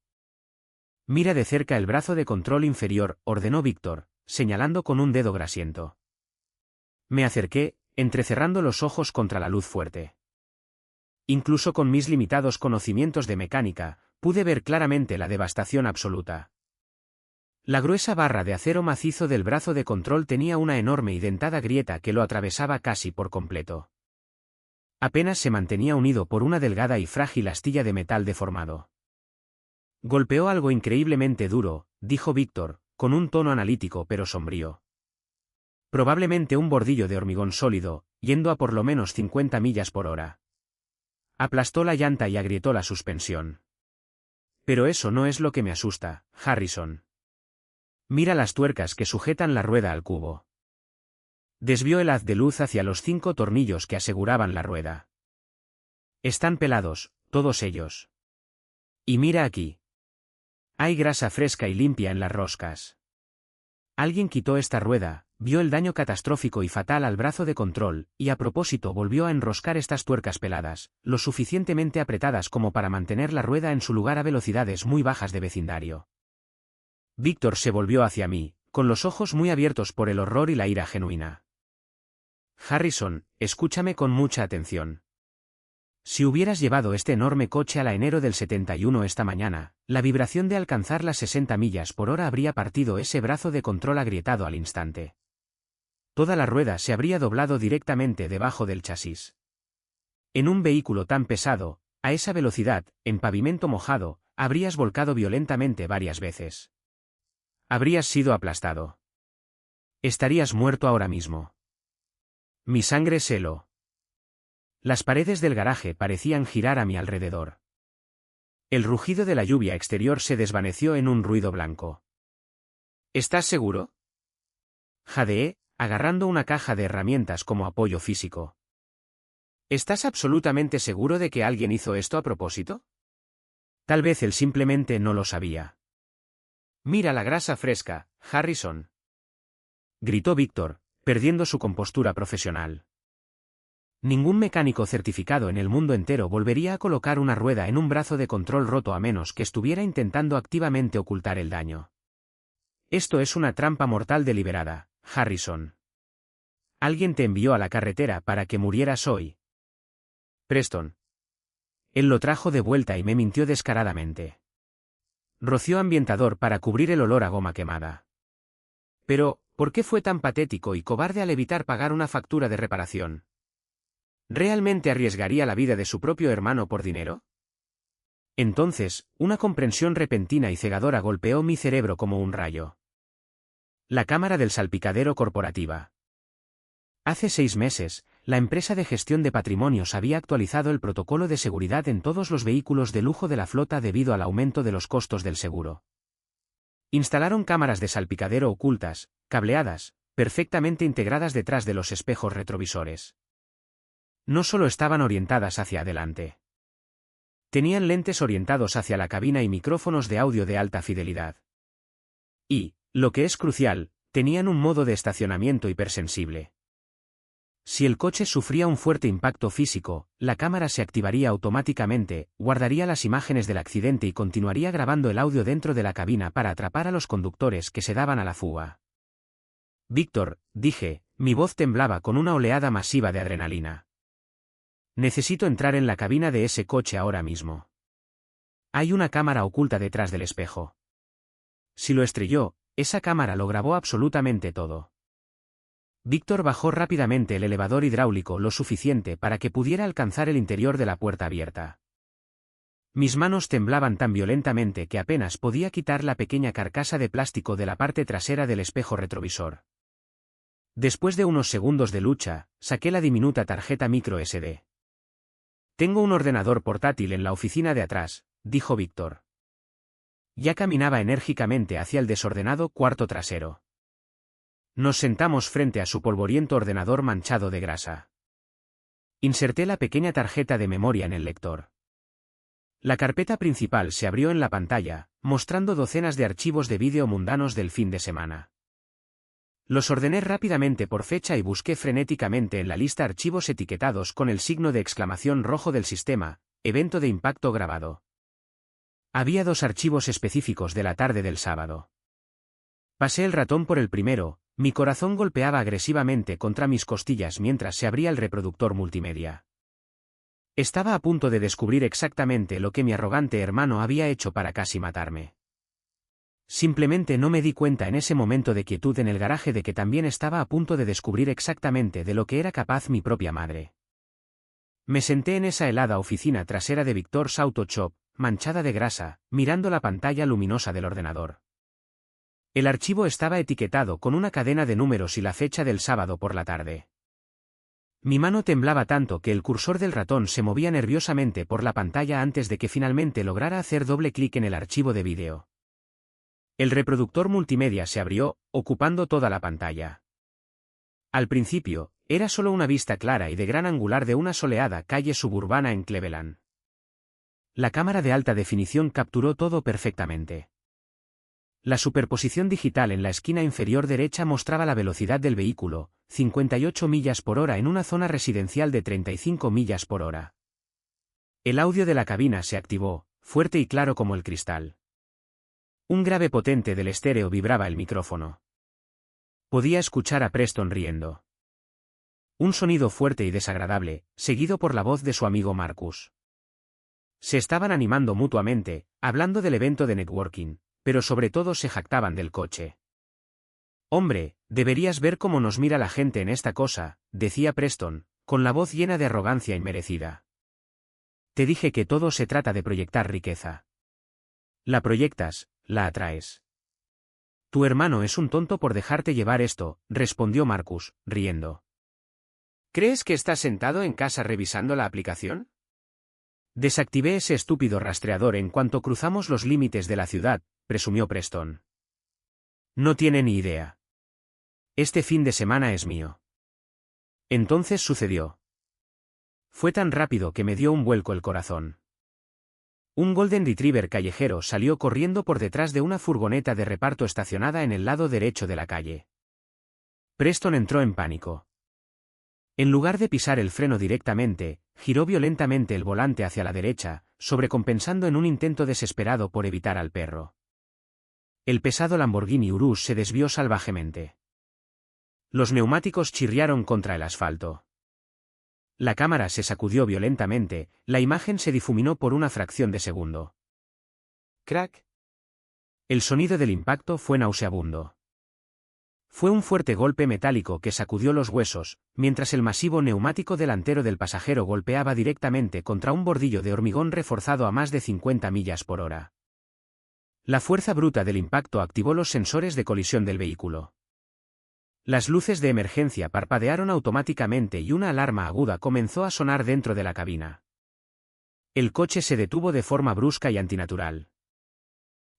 Mira de cerca el brazo de control inferior, ordenó Víctor, señalando con un dedo grasiento. Me acerqué, entrecerrando los ojos contra la luz fuerte. Incluso con mis limitados conocimientos de mecánica, pude ver claramente la devastación absoluta. La gruesa barra de acero macizo del brazo de control tenía una enorme y dentada grieta que lo atravesaba casi por completo. Apenas se mantenía unido por una delgada y frágil astilla de metal deformado. Golpeó algo increíblemente duro, dijo Víctor, con un tono analítico pero sombrío. Probablemente un bordillo de hormigón sólido, yendo a por lo menos 50 millas por hora. Aplastó la llanta y agrietó la suspensión. Pero eso no es lo que me asusta, Harrison. Mira las tuercas que sujetan la rueda al cubo. Desvió el haz de luz hacia los 5 tornillos que aseguraban la rueda. Están pelados, todos ellos. Y mira aquí. Hay grasa fresca y limpia en las roscas. Alguien quitó esta rueda, vio el daño catastrófico y fatal al brazo de control, y a propósito volvió a enroscar estas tuercas peladas, lo suficientemente apretadas como para mantener la rueda en su lugar a velocidades muy bajas de vecindario. Víctor se volvió hacia mí, con los ojos muy abiertos por el horror y la ira genuina. Harrison, escúchame con mucha atención. Si hubieras llevado este enorme coche a la enero del 71 esta mañana, la vibración de alcanzar las 60 millas por hora habría partido ese brazo de control agrietado al instante. Toda la rueda se habría doblado directamente debajo del chasis. En un vehículo tan pesado, a esa velocidad, en pavimento mojado, habrías volcado violentamente varias veces. Habrías sido aplastado. Estarías muerto ahora mismo. Mi sangre se heló. Las paredes del garaje parecían girar a mi alrededor. El rugido de la lluvia exterior se desvaneció en un ruido blanco. ¿Estás seguro? Jadeé, agarrando una caja de herramientas como apoyo físico. ¿Estás absolutamente seguro de que alguien hizo esto a propósito? Tal vez él simplemente no lo sabía. Mira la grasa fresca, Harrison. Gritó Víctor, perdiendo su compostura profesional. Ningún mecánico certificado en el mundo entero volvería a colocar una rueda en un brazo de control roto a menos que estuviera intentando activamente ocultar el daño. Esto es una trampa mortal deliberada, Harrison. Alguien te envió a la carretera para que murieras hoy. Preston. Él lo trajo de vuelta y me mintió descaradamente. Roció ambientador para cubrir el olor a goma quemada. Pero, ¿por qué fue tan patético y cobarde al evitar pagar una factura de reparación? ¿Realmente arriesgaría la vida de su propio hermano por dinero? Entonces, una comprensión repentina y cegadora golpeó mi cerebro como un rayo. La cámara del salpicadero corporativa. Hace 6 meses, la empresa de gestión de patrimonios había actualizado el protocolo de seguridad en todos los vehículos de lujo de la flota debido al aumento de los costos del seguro. Instalaron cámaras de salpicadero ocultas, cableadas, perfectamente integradas detrás de los espejos retrovisores. No solo estaban orientadas hacia adelante. Tenían lentes orientados hacia la cabina y micrófonos de audio de alta fidelidad. Y, lo que es crucial, tenían un modo de estacionamiento hipersensible. Si el coche sufría un fuerte impacto físico, la cámara se activaría automáticamente, guardaría las imágenes del accidente y continuaría grabando el audio dentro de la cabina para atrapar a los conductores que se daban a la fuga. Víctor, dije, mi voz temblaba con una oleada masiva de adrenalina. Necesito entrar en la cabina de ese coche ahora mismo. Hay una cámara oculta detrás del espejo. Si lo estrelló, esa cámara lo grabó absolutamente todo. Víctor bajó rápidamente el elevador hidráulico lo suficiente para que pudiera alcanzar el interior de la puerta abierta. Mis manos temblaban tan violentamente que apenas podía quitar la pequeña carcasa de plástico de la parte trasera del espejo retrovisor. Después de unos segundos de lucha, saqué la diminuta tarjeta micro SD. Tengo un ordenador portátil en la oficina de atrás, dijo Víctor. Ya caminaba enérgicamente hacia el desordenado cuarto trasero. Nos sentamos frente a su polvoriento ordenador manchado de grasa. Inserté la pequeña tarjeta de memoria en el lector. La carpeta principal se abrió en la pantalla, mostrando docenas de archivos de vídeo mundanos del fin de semana. Los ordené rápidamente por fecha y busqué frenéticamente en la lista archivos etiquetados con el signo de exclamación rojo del sistema, evento de impacto grabado. Había 2 archivos específicos de la tarde del sábado. Pasé el ratón por el primero, mi corazón golpeaba agresivamente contra mis costillas mientras se abría el reproductor multimedia. Estaba a punto de descubrir exactamente lo que mi arrogante hermano había hecho para casi matarme. Simplemente no me di cuenta en ese momento de quietud en el garaje de que también estaba a punto de descubrir exactamente de lo que era capaz mi propia madre. Me senté en esa helada oficina trasera de Victor's Auto Shop, manchada de grasa, mirando la pantalla luminosa del ordenador. El archivo estaba etiquetado con una cadena de números y la fecha del sábado por la tarde. Mi mano temblaba tanto que el cursor del ratón se movía nerviosamente por la pantalla antes de que finalmente lograra hacer doble clic en el archivo de vídeo. El reproductor multimedia se abrió, ocupando toda la pantalla. Al principio, era solo una vista clara y de gran angular de una soleada calle suburbana en Cleveland. La cámara de alta definición capturó todo perfectamente. La superposición digital en la esquina inferior derecha mostraba la velocidad del vehículo, 58 millas por hora en una zona residencial de 35 millas por hora. El audio de la cabina se activó, fuerte y claro como el cristal. Un grave potente del estéreo vibraba el micrófono. Podía escuchar a Preston riendo. Un sonido fuerte y desagradable, seguido por la voz de su amigo Marcus. Se estaban animando mutuamente, hablando del evento de networking, pero sobre todo se jactaban del coche. «Hombre, deberías ver cómo nos mira la gente en esta cosa», decía Preston, con la voz llena de arrogancia inmerecida. «Te dije que todo se trata de proyectar riqueza. La proyectas, la atraes». «Tu hermano es un tonto por dejarte llevar esto», respondió Marcus, riendo. «¿Crees que estás sentado en casa revisando la aplicación?» «Desactivé ese estúpido rastreador en cuanto cruzamos los límites de la ciudad», presumió Preston. «No tiene ni idea. Este fin de semana es mío». Entonces sucedió. Fue tan rápido que me dio un vuelco el corazón. Un Golden Retriever callejero salió corriendo por detrás de una furgoneta de reparto estacionada en el lado derecho de la calle. Preston entró en pánico. En lugar de pisar el freno directamente, giró violentamente el volante hacia la derecha, sobrecompensando en un intento desesperado por evitar al perro. El pesado Lamborghini Urus se desvió salvajemente. Los neumáticos chirriaron contra el asfalto. La cámara se sacudió violentamente, la imagen se difuminó por una fracción de segundo. ¡Crack! El sonido del impacto fue nauseabundo. Fue un fuerte golpe metálico que sacudió los huesos, mientras el masivo neumático delantero del pasajero golpeaba directamente contra un bordillo de hormigón reforzado a más de 50 millas por hora. La fuerza bruta del impacto activó los sensores de colisión del vehículo. Las luces de emergencia parpadearon automáticamente y una alarma aguda comenzó a sonar dentro de la cabina. El coche se detuvo de forma brusca y antinatural.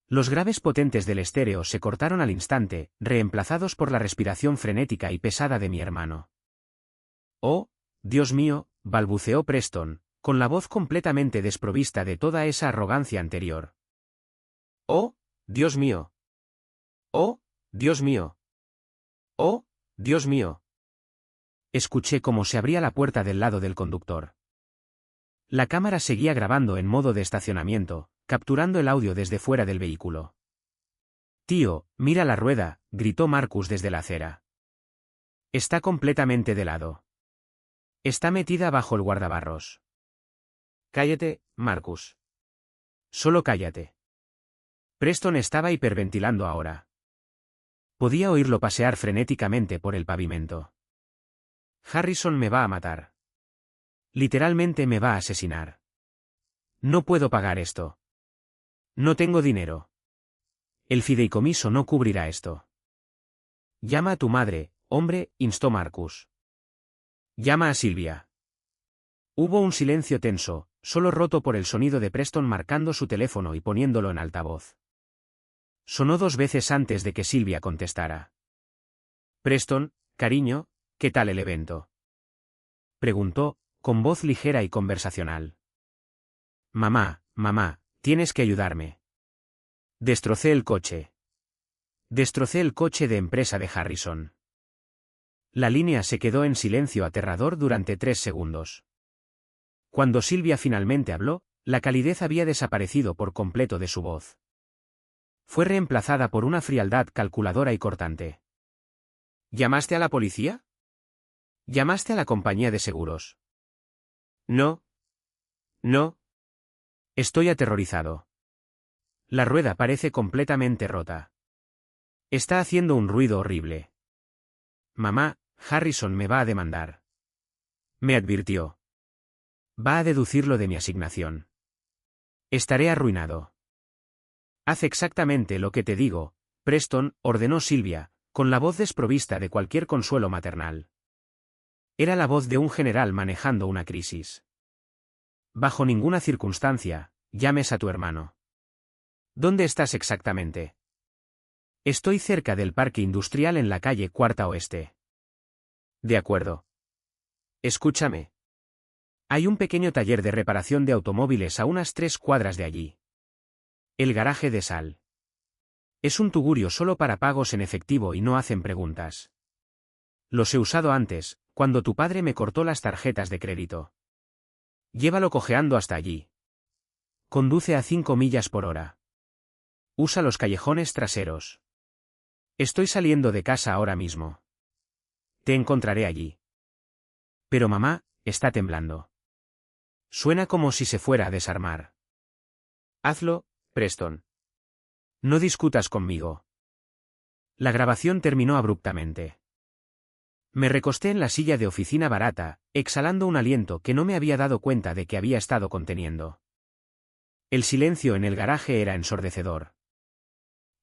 Los graves potentes del estéreo se cortaron al instante, reemplazados por la respiración frenética y pesada de mi hermano. «Oh, Dios mío», balbuceó Preston, con la voz completamente desprovista de toda esa arrogancia anterior. «Oh, Dios mío. Oh, Dios mío. ¡Oh, Dios mío!». Escuché cómo se abría la puerta del lado del conductor. La cámara seguía grabando en modo de estacionamiento, capturando el audio desde fuera del vehículo. «Tío, mira la rueda», gritó Marcus desde la acera. «Está completamente de lado. Está metida bajo el guardabarros». «Cállate, Marcus. Solo cállate». Preston estaba hiperventilando ahora. Podía oírlo pasear frenéticamente por el pavimento. «Harrison me va a matar. Literalmente me va a asesinar. No puedo pagar esto. No tengo dinero. El fideicomiso no cubrirá esto. Llama a tu madre, hombre, instó Marcus. Llama a Silvia. Hubo un silencio tenso, solo roto por el sonido de Preston marcando su teléfono y poniéndolo en altavoz. Sonó 2 veces antes de que Silvia contestara. Preston, cariño, ¿qué tal el evento? Preguntó, con voz ligera y conversacional. Mamá, tienes que ayudarme. Destrocé el coche. Destrocé el coche de empresa de Harrison. La línea se quedó en silencio aterrador durante 3 segundos. Cuando Silvia finalmente habló, la calidez había desaparecido por completo de su voz. Fue reemplazada por una frialdad calculadora y cortante. ¿Llamaste a la policía? ¿Llamaste a la compañía de seguros? No. No. Estoy aterrorizado. La rueda parece completamente rota. Está haciendo un ruido horrible. Mamá, Harrison me va a demandar. Me advirtió. Va a deducirlo de mi asignación. Estaré arruinado. Haz exactamente lo que te digo, Preston, ordenó Silvia, con la voz desprovista de cualquier consuelo maternal. Era la voz de un general manejando una crisis. Bajo ninguna circunstancia, llames a tu hermano. ¿Dónde estás exactamente? Estoy cerca del parque industrial en la calle Cuarta Oeste. De acuerdo. Escúchame. Hay un pequeño taller de reparación de automóviles a unas 3 cuadras de allí. El garaje de Sal. Es un tugurio solo para pagos en efectivo y no hacen preguntas. Los he usado antes, cuando tu padre me cortó las tarjetas de crédito. Llévalo cojeando hasta allí. Conduce a 5 millas por hora. Usa los callejones traseros. Estoy saliendo de casa ahora mismo. Te encontraré allí. Pero mamá, está temblando. Suena como si se fuera a desarmar. Hazlo, Preston. No discutas conmigo. La grabación terminó abruptamente. Me recosté en la silla de oficina barata, exhalando un aliento que no me había dado cuenta de que había estado conteniendo. El silencio en el garaje era ensordecedor.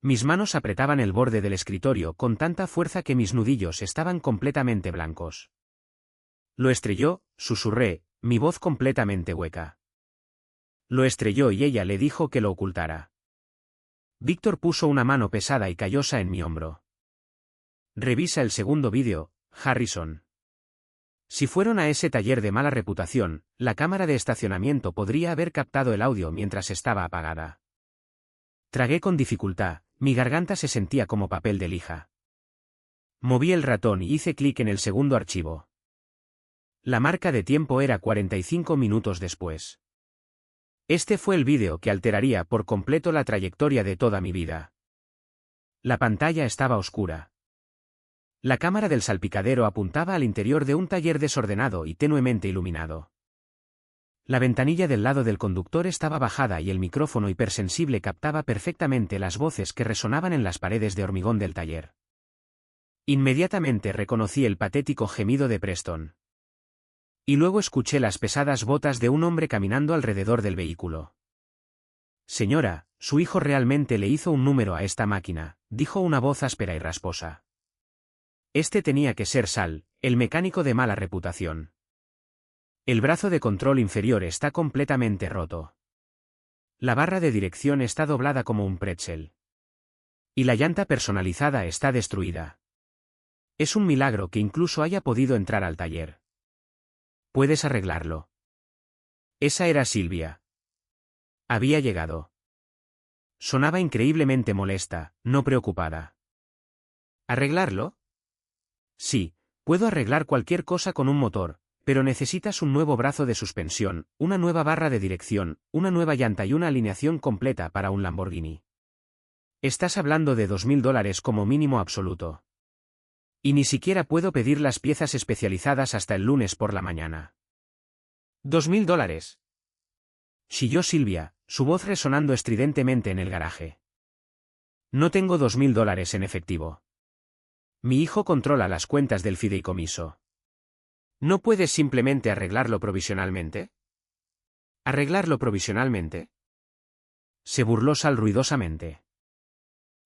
Mis manos apretaban el borde del escritorio con tanta fuerza que mis nudillos estaban completamente blancos. Lo estrelló, susurré, mi voz completamente hueca. Lo estrelló y ella le dijo que lo ocultara. Víctor puso una mano pesada y callosa en mi hombro. Revisa el segundo vídeo, Harrison. Si fueron a ese taller de mala reputación, la cámara de estacionamiento podría haber captado el audio mientras estaba apagada. Tragué con dificultad, mi garganta se sentía como papel de lija. Moví el ratón y hice clic en el segundo archivo. La marca de tiempo era 45 minutos después. Este fue el vídeo que alteraría por completo la trayectoria de toda mi vida. La pantalla estaba oscura. La cámara del salpicadero apuntaba al interior de un taller desordenado y tenuemente iluminado. La ventanilla del lado del conductor estaba bajada y el micrófono hipersensible captaba perfectamente las voces que resonaban en las paredes de hormigón del taller. Inmediatamente reconocí el patético gemido de Preston. Y luego escuché las pesadas botas de un hombre caminando alrededor del vehículo. Señora, su hijo realmente le hizo un número a esta máquina, dijo una voz áspera y rasposa. Este tenía que ser Sal, el mecánico de mala reputación. El brazo de control inferior está completamente roto. La barra de dirección está doblada como un pretzel. Y la llanta personalizada está destruida. Es un milagro que incluso haya podido entrar al taller. ¿Puedes arreglarlo? Esa era Silvia. Había llegado. Sonaba increíblemente molesta, no preocupada. ¿Arreglarlo? Sí, puedo arreglar cualquier cosa con un motor, pero necesitas un nuevo brazo de suspensión, una nueva barra de dirección, una nueva llanta y una alineación completa para un Lamborghini. Estás hablando de $2000 como mínimo absoluto. Y ni siquiera puedo pedir las piezas especializadas hasta el lunes por la mañana. $2000. Chilló Silvia, su voz resonando estridentemente en el garaje. No tengo $2000 en efectivo. Mi hijo controla las cuentas del fideicomiso. ¿No puedes simplemente arreglarlo provisionalmente? ¿Arreglarlo provisionalmente? Se burló Sal ruidosamente.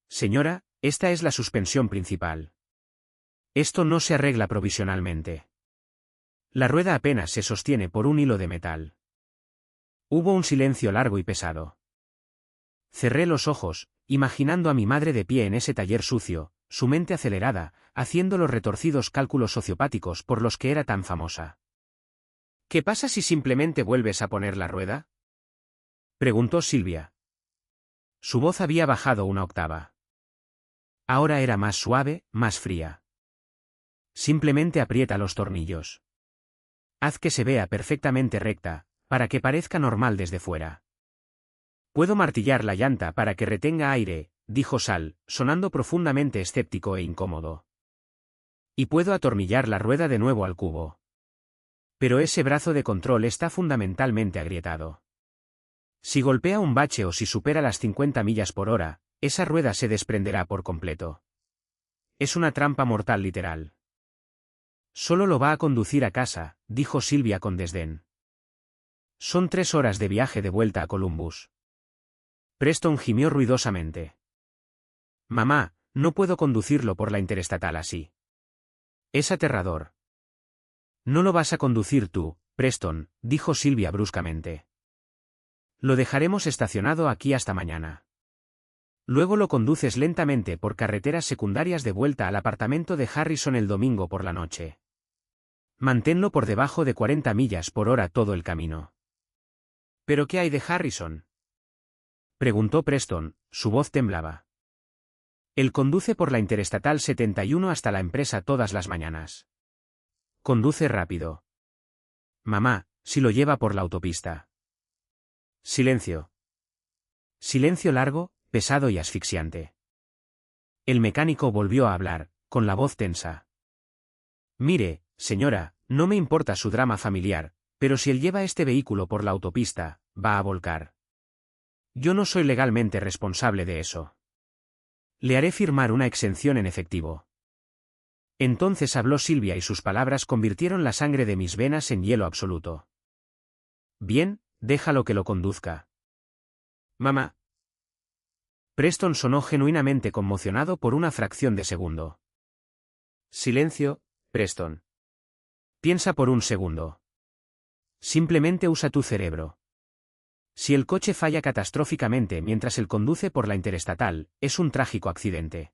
Señora, esta es la suspensión principal. Esto no se arregla provisionalmente. La rueda apenas se sostiene por un hilo de metal. Hubo un silencio largo y pesado. Cerré los ojos, imaginando a mi madre de pie en ese taller sucio, su mente acelerada, haciendo los retorcidos cálculos sociopáticos por los que era tan famosa. ¿Qué pasa si simplemente vuelves a poner la rueda?, preguntó Silvia. Su voz había bajado una octava. Ahora era más suave, más fría. Simplemente aprieta los tornillos. Haz que se vea perfectamente recta, para que parezca normal desde fuera. Puedo martillar la llanta para que retenga aire, dijo Sal, sonando profundamente escéptico e incómodo. Y puedo atornillar la rueda de nuevo al cubo. Pero ese brazo de control está fundamentalmente agrietado. Si golpea un bache o si supera las 50 millas por hora, esa rueda se desprenderá por completo. Es una trampa mortal literal. Solo lo va a conducir a casa, dijo Silvia con desdén. Son 3 horas de viaje de vuelta a Columbus. Preston gimió ruidosamente. Mamá, no puedo conducirlo por la interestatal así. Es aterrador. No lo vas a conducir tú, Preston, dijo Silvia bruscamente. Lo dejaremos estacionado aquí hasta mañana. Luego lo conduces lentamente por carreteras secundarias de vuelta al apartamento de Harrison el domingo por la noche. Manténlo por debajo de 40 millas por hora todo el camino. ¿Pero qué hay de Harrison?, preguntó Preston, su voz temblaba. Él conduce por la Interestatal 71 hasta la empresa todas las mañanas. Conduce rápido. Mamá, si lo lleva por la autopista. Silencio. Silencio largo, pesado y asfixiante. El mecánico volvió a hablar, con la voz tensa. Mire, señora, no me importa su drama familiar, pero si él lleva este vehículo por la autopista, va a volcar. Yo no soy legalmente responsable de eso. Le haré firmar una exención en efectivo. Entonces habló Silvia y sus palabras convirtieron la sangre de mis venas en hielo absoluto. Bien, déjalo que lo conduzca. Mamá. Preston sonó genuinamente conmocionado por una fracción de segundo. Silencio, Preston. Piensa por un segundo. Simplemente usa tu cerebro. Si el coche falla catastróficamente mientras él conduce por la interestatal, es un trágico accidente.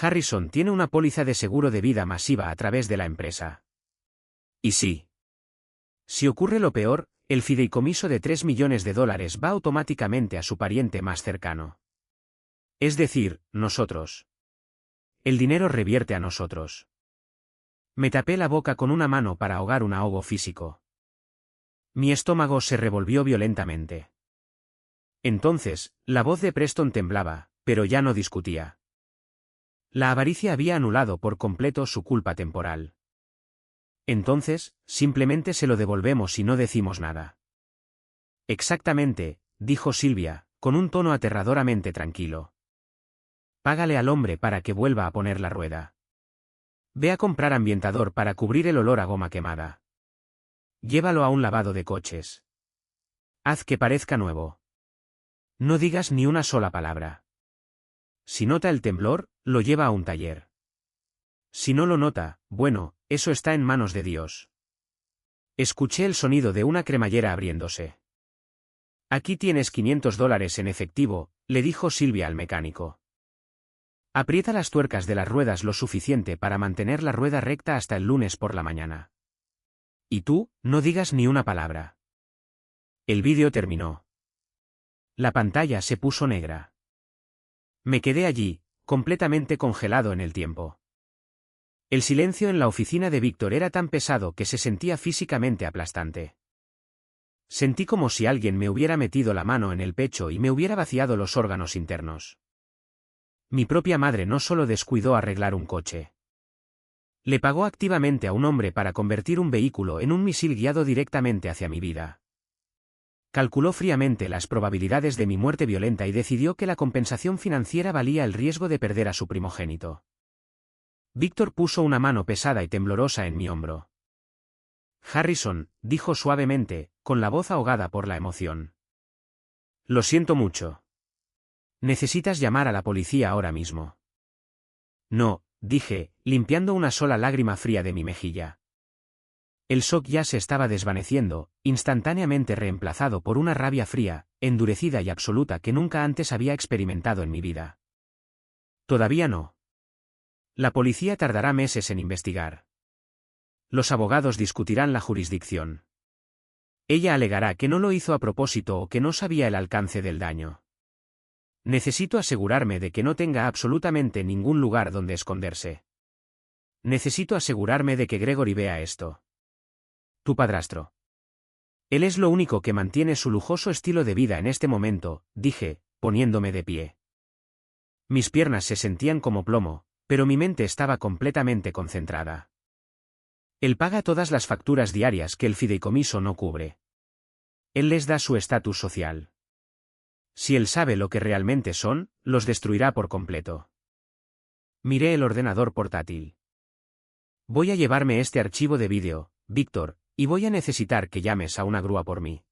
Harrison tiene una póliza de seguro de vida masiva a través de la empresa. Y sí. Si ocurre lo peor, el fideicomiso de $3 millones va automáticamente a su pariente más cercano. Es decir, nosotros. El dinero revierte a nosotros. Me tapé la boca con una mano para ahogar un ahogo físico. Mi estómago se revolvió violentamente. Entonces, la voz de Preston temblaba, pero ya no discutía. La avaricia había anulado por completo su culpa temporal. Entonces, simplemente se lo devolvemos y no decimos nada. Exactamente, dijo Silvia, con un tono aterradoramente tranquilo. Págale al hombre para que vuelva a poner la rueda. Ve a comprar ambientador para cubrir el olor a goma quemada. Llévalo a un lavado de coches. Haz que parezca nuevo. No digas ni una sola palabra. Si nota el temblor, lo lleva a un taller. Si no lo nota, bueno, eso está en manos de Dios. Escuché el sonido de una cremallera abriéndose. Aquí tienes $500 en efectivo, le dijo Silvia al mecánico. Aprieta las tuercas de las ruedas lo suficiente para mantener la rueda recta hasta el lunes por la mañana. Y tú, no digas ni una palabra. El vídeo terminó. La pantalla se puso negra. Me quedé allí, completamente congelado en el tiempo. El silencio en la oficina de Víctor era tan pesado que se sentía físicamente aplastante. Sentí como si alguien me hubiera metido la mano en el pecho y me hubiera vaciado los órganos internos. Mi propia madre no solo descuidó arreglar un coche. Le pagó activamente a un hombre para convertir un vehículo en un misil guiado directamente hacia mi vida. Calculó fríamente las probabilidades de mi muerte violenta y decidió que la compensación financiera valía el riesgo de perder a su primogénito. Víctor puso una mano pesada y temblorosa en mi hombro. Harrison, dijo suavemente, con la voz ahogada por la emoción. Lo siento mucho. Necesitas llamar a la policía ahora mismo. No, dije, limpiando una sola lágrima fría de mi mejilla. El shock ya se estaba desvaneciendo, instantáneamente reemplazado por una rabia fría, endurecida y absoluta que nunca antes había experimentado en mi vida. Todavía no. La policía tardará meses en investigar. Los abogados discutirán la jurisdicción. Ella alegará que no lo hizo a propósito o que no sabía el alcance del daño. Necesito asegurarme de que no tenga absolutamente ningún lugar donde esconderse. Necesito asegurarme de que Gregory vea esto. Tu padrastro. Él es lo único que mantiene su lujoso estilo de vida en este momento, dije, poniéndome de pie. Mis piernas se sentían como plomo, pero mi mente estaba completamente concentrada. Él paga todas las facturas diarias que el fideicomiso no cubre. Él les da su estatus social. Si él sabe lo que realmente son, los destruirá por completo. Miré el ordenador portátil. Voy a llevarme este archivo de vídeo, Víctor, y voy a necesitar que llames a una grúa por mí.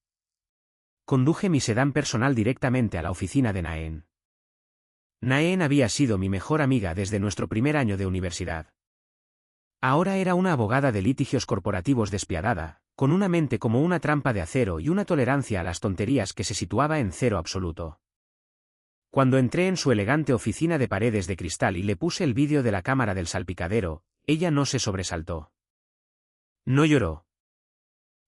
Conduje mi sedán personal directamente a la oficina de Naen. Naen había sido mi mejor amiga desde nuestro primer año de universidad. Ahora era una abogada de litigios corporativos despiadada, con una mente como una trampa de acero y una tolerancia a las tonterías que se situaba en cero absoluto. Cuando entré en su elegante oficina de paredes de cristal y le puse el vídeo de la cámara del salpicadero, ella no se sobresaltó. No lloró.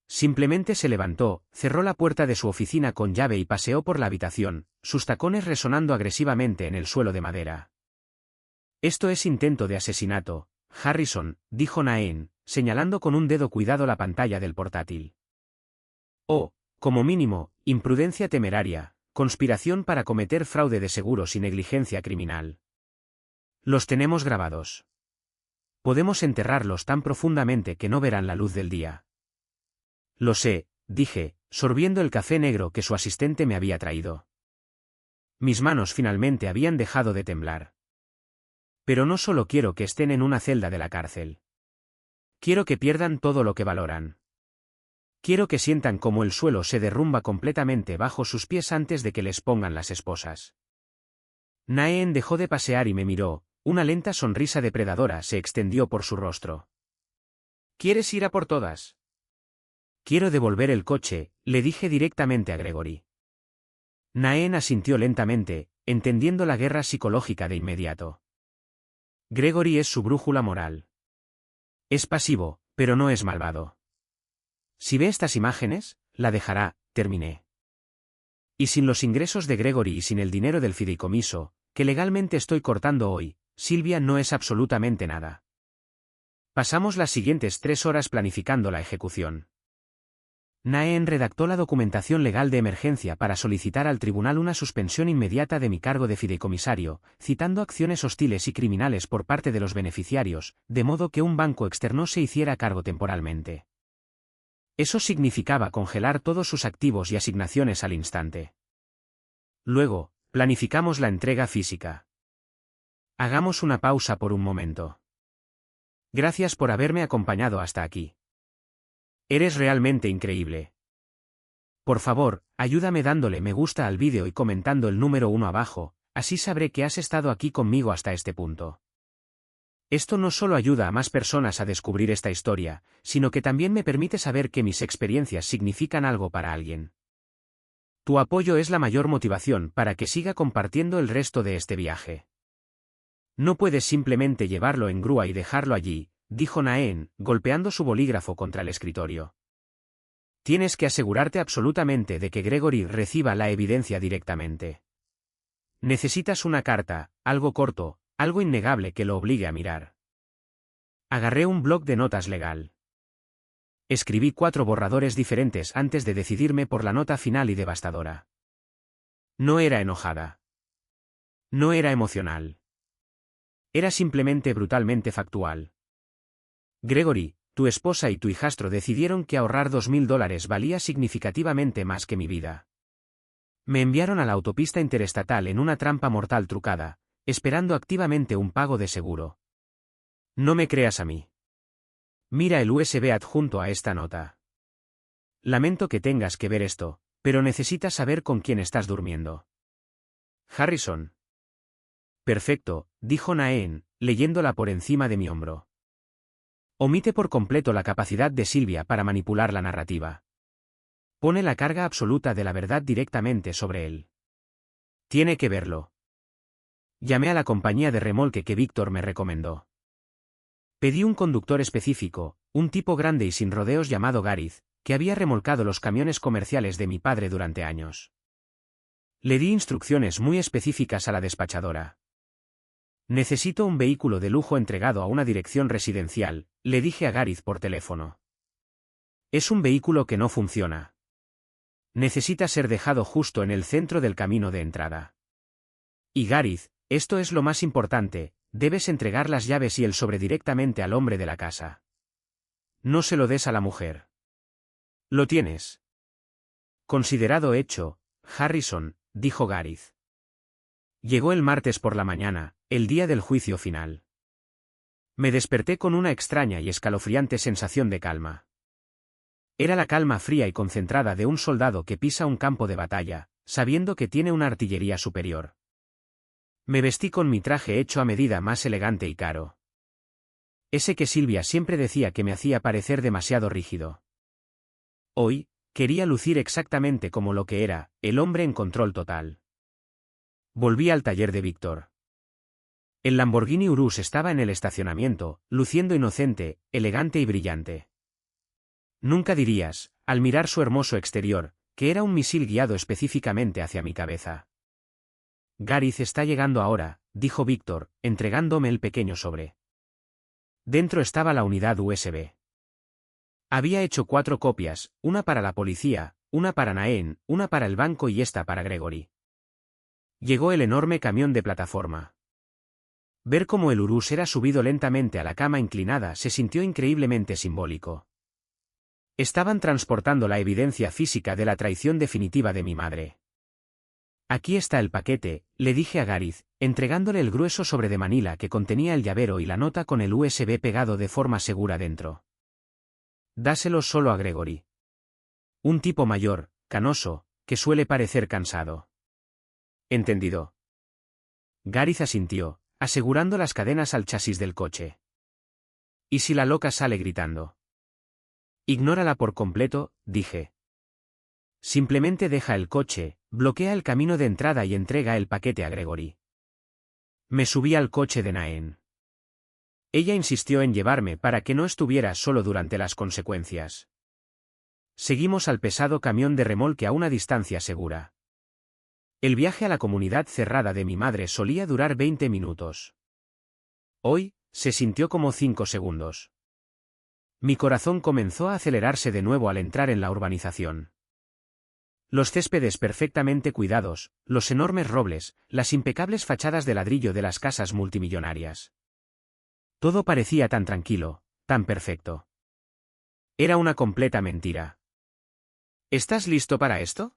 Simplemente se levantó, cerró la puerta de su oficina con llave y paseó por la habitación, sus tacones resonando agresivamente en el suelo de madera. Esto es intento de asesinato, Harrison, dijo Naen, señalando con un dedo cuidado la pantalla del portátil. O, como mínimo, imprudencia temeraria, conspiración para cometer fraude de seguros y negligencia criminal. Los tenemos grabados. Podemos enterrarlos tan profundamente que no verán la luz del día. Lo sé, dije, sorbiendo el café negro que su asistente me había traído. Mis manos finalmente habían dejado de temblar. Pero no solo quiero que estén en una celda de la cárcel. Quiero que pierdan todo lo que valoran. Quiero que sientan cómo el suelo se derrumba completamente bajo sus pies antes de que les pongan las esposas. Naen dejó de pasear y me miró, una lenta sonrisa depredadora se extendió por su rostro. ¿Quieres ir a por todas? Quiero devolver el coche, le dije directamente a Gregory. Naen asintió lentamente, entendiendo la guerra psicológica de inmediato. Gregory es su brújula moral. Es pasivo, pero no es malvado. Si ve estas imágenes, la dejará, terminé. Y sin los ingresos de Gregory y sin el dinero del fideicomiso, que legalmente estoy cortando hoy, Silvia no es absolutamente nada. Pasamos las siguientes 3 horas planificando la ejecución. Naen redactó la documentación legal de emergencia para solicitar al tribunal una suspensión inmediata de mi cargo de fideicomisario, citando acciones hostiles y criminales por parte de los beneficiarios, de modo que un banco externo se hiciera cargo temporalmente. Eso significaba congelar todos sus activos y asignaciones al instante. Luego, planificamos la entrega física. Hagamos una pausa por un momento. Gracias por haberme acompañado hasta aquí. Eres realmente increíble. Por favor, ayúdame dándole me gusta al vídeo y comentando el número 1 abajo, así sabré que has estado aquí conmigo hasta este punto. Esto no solo ayuda a más personas a descubrir esta historia, sino que también me permite saber que mis experiencias significan algo para alguien. Tu apoyo es la mayor motivación para que siga compartiendo el resto de este viaje. No puedes simplemente llevarlo en grúa y dejarlo allí, dijo Naen, golpeando su bolígrafo contra el escritorio. Tienes que asegurarte absolutamente de que Gregory reciba la evidencia directamente. Necesitas una carta, algo corto, algo innegable que lo obligue a mirar. Agarré un bloc de notas legal. Escribí 4 borradores diferentes antes de decidirme por la nota final y devastadora. No era enojada. No era emocional. Era simplemente brutalmente factual. Gregory, tu esposa y tu hijastro decidieron que ahorrar $2.000 valía significativamente más que mi vida. Me enviaron a la autopista interestatal en una trampa mortal trucada, esperando activamente un pago de seguro. No me creas a mí. Mira el USB adjunto a esta nota. Lamento que tengas que ver esto, pero necesitas saber con quién estás durmiendo. Harrison. Perfecto, dijo Naén, leyéndola por encima de mi hombro. Omite por completo la capacidad de Silvia para manipular la narrativa. Pone la carga absoluta de la verdad directamente sobre él. Tiene que verlo. Llamé a la compañía de remolque que Víctor me recomendó. Pedí un conductor específico, un tipo grande y sin rodeos llamado Gareth, que había remolcado los camiones comerciales de mi padre durante años. Le di instrucciones muy específicas a la despachadora. Necesito un vehículo de lujo entregado a una dirección residencial, le dije a Gareth por teléfono. Es un vehículo que no funciona. Necesita ser dejado justo en el centro del camino de entrada. Y Gareth, esto es lo más importante, debes entregar las llaves y el sobre directamente al hombre de la casa. No se lo des a la mujer. Lo tienes. Considerado hecho, Harrison, dijo Gareth. Llegó el martes por la mañana, el día del juicio final. Me desperté con una extraña y escalofriante sensación de calma. Era la calma fría y concentrada de un soldado que pisa un campo de batalla, sabiendo que tiene una artillería superior. Me vestí con mi traje hecho a medida más elegante y caro. Ese que Silvia siempre decía que me hacía parecer demasiado rígido. Hoy, quería lucir exactamente como lo que era, el hombre en control total. Volví al taller de Víctor. El Lamborghini Urus estaba en el estacionamiento, luciendo inocente, elegante y brillante. Nunca dirías, al mirar su hermoso exterior, que era un misil guiado específicamente hacia mi cabeza. Gareth está llegando ahora, dijo Víctor, entregándome el pequeño sobre. Dentro estaba la unidad USB. Había hecho 4 copias, una para la policía, una para Naén, una para el banco y esta para Gregory. Llegó el enorme camión de plataforma. Ver cómo el Urus era subido lentamente a la cama inclinada se sintió increíblemente simbólico. Estaban transportando la evidencia física de la traición definitiva de mi madre. Aquí está el paquete, le dije a Gareth, entregándole el grueso sobre de Manila que contenía el llavero y la nota con el USB pegado de forma segura dentro. Dáselo solo a Gregory. Un tipo mayor, canoso, que suele parecer cansado. ¿Entendido? Gareth asintió, asegurando las cadenas al chasis del coche. ¿Y si la loca sale gritando? Ignórala por completo, dije. Simplemente deja el coche, bloquea el camino de entrada y entrega el paquete a Gregory. Me subí al coche de Naén. Ella insistió en llevarme para que no estuviera solo durante las consecuencias. Seguimos al pesado camión de remolque a una distancia segura. El viaje a la comunidad cerrada de mi madre solía durar 20 minutos. Hoy, se sintió como 5 segundos. Mi corazón comenzó a acelerarse de nuevo al entrar en la urbanización. Los céspedes perfectamente cuidados, los enormes robles, las impecables fachadas de ladrillo de las casas multimillonarias. Todo parecía tan tranquilo, tan perfecto. Era una completa mentira. ¿Estás listo para esto?,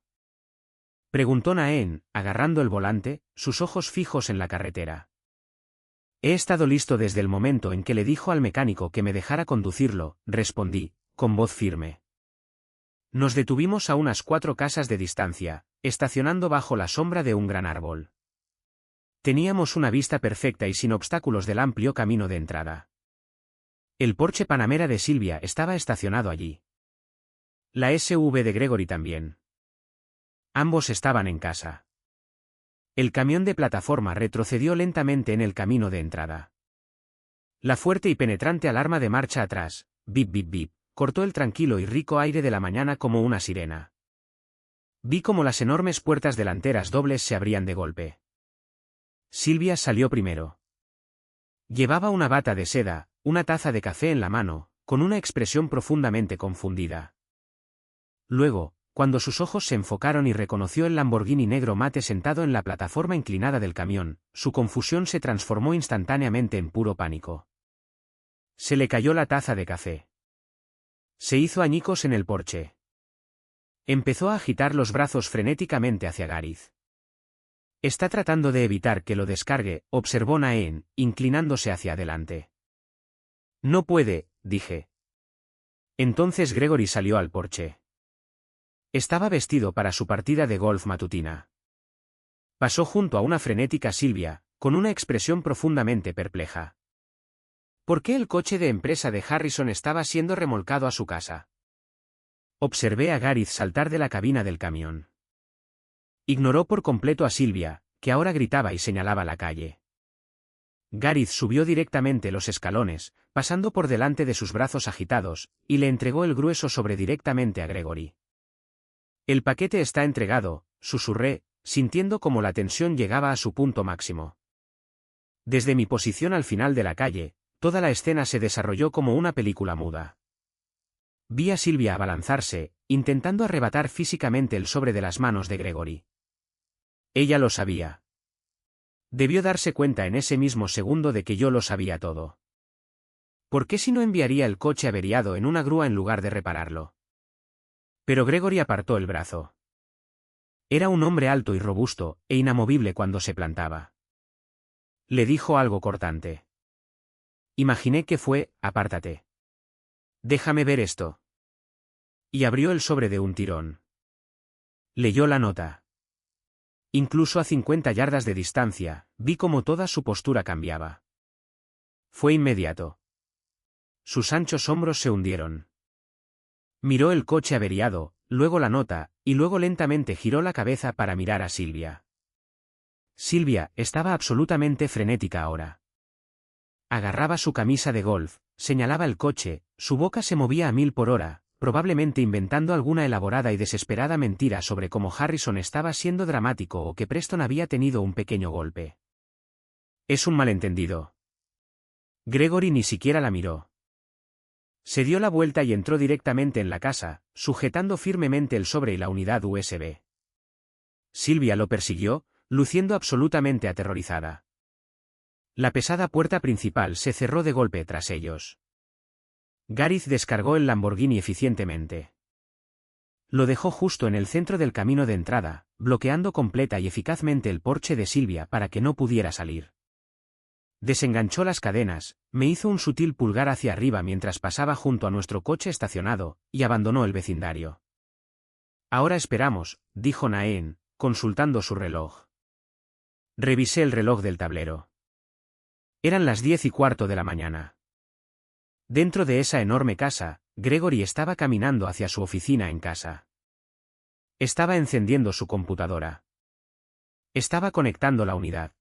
preguntó Naén, agarrando el volante, sus ojos fijos en la carretera. He estado listo desde el momento en que le dijo al mecánico que me dejara conducirlo, respondí, con voz firme. Nos detuvimos a unas 4 casas de distancia, estacionando bajo la sombra de un gran árbol. Teníamos una vista perfecta y sin obstáculos del amplio camino de entrada. El Porsche Panamera de Silvia estaba estacionado allí. La SUV de Gregory también. Ambos estaban en casa. El camión de plataforma retrocedió lentamente en el camino de entrada. La fuerte y penetrante alarma de marcha atrás, bip bip bip, cortó el tranquilo y rico aire de la mañana como una sirena. Vi cómo las enormes puertas delanteras dobles se abrían de golpe. Silvia salió primero. Llevaba una bata de seda, una taza de café en la mano, con una expresión profundamente confundida. Luego, cuando sus ojos se enfocaron y reconoció el Lamborghini negro mate sentado en la plataforma inclinada del camión, su confusión se transformó instantáneamente en puro pánico. Se le cayó la taza de café. Se hizo añicos en el porche. Empezó a agitar los brazos frenéticamente hacia Gareth. Está tratando de evitar que lo descargue, observó Naén, inclinándose hacia adelante. No puede, dije. Entonces Gregory salió al porche. Estaba vestido para su partida de golf matutina. Pasó junto a una frenética Silvia, con una expresión profundamente perpleja. ¿Por qué el coche de empresa de Harrison estaba siendo remolcado a su casa? Observé a Gareth saltar de la cabina del camión. Ignoró por completo a Silvia, que ahora gritaba y señalaba la calle. Gareth subió directamente los escalones, pasando por delante de sus brazos agitados, y le entregó el grueso sobre directamente a Gregory. El paquete está entregado, susurré, sintiendo como la tensión llegaba a su punto máximo. Desde mi posición al final de la calle, toda la escena se desarrolló como una película muda. Vi a Silvia abalanzarse, intentando arrebatar físicamente el sobre de las manos de Gregory. Ella lo sabía. Debió darse cuenta en ese mismo segundo de que yo lo sabía todo. ¿Por qué si no enviaría el coche averiado en una grúa en lugar de repararlo? Pero Gregory apartó el brazo. Era un hombre alto y robusto, e inamovible cuando se plantaba. Le dijo algo cortante. Imaginé que fue, apártate. Déjame ver esto. Y abrió el sobre de un tirón. Leyó la nota. Incluso a 50 yardas de distancia, vi cómo toda su postura cambiaba. Fue inmediato. Sus anchos hombros se hundieron. Miró el coche averiado, luego la nota, y luego lentamente giró la cabeza para mirar a Silvia. Silvia estaba absolutamente frenética ahora. Agarraba su camisa de golf, señalaba el coche, su boca se movía a 1000 por hora, probablemente inventando alguna elaborada y desesperada mentira sobre cómo Harrison estaba siendo dramático o que Preston había tenido un pequeño golpe. Es un malentendido. Gregory ni siquiera la miró. Se dio la vuelta y entró directamente en la casa, sujetando firmemente el sobre y la unidad USB. Silvia lo persiguió, luciendo absolutamente aterrorizada. La pesada puerta principal se cerró de golpe tras ellos. Gareth descargó el Lamborghini eficientemente. Lo dejó justo en el centro del camino de entrada, bloqueando completa y eficazmente el porche de Silvia para que no pudiera salir. Desenganchó las cadenas, me hizo un sutil pulgar hacia arriba mientras pasaba junto a nuestro coche estacionado, y abandonó el vecindario. Ahora esperamos, dijo Naen, consultando su reloj. Revisé el reloj del tablero. Eran las 10:15 de la mañana. Dentro de esa enorme casa, Gregory estaba caminando hacia su oficina en casa. Estaba encendiendo su computadora. Estaba conectando la unidad.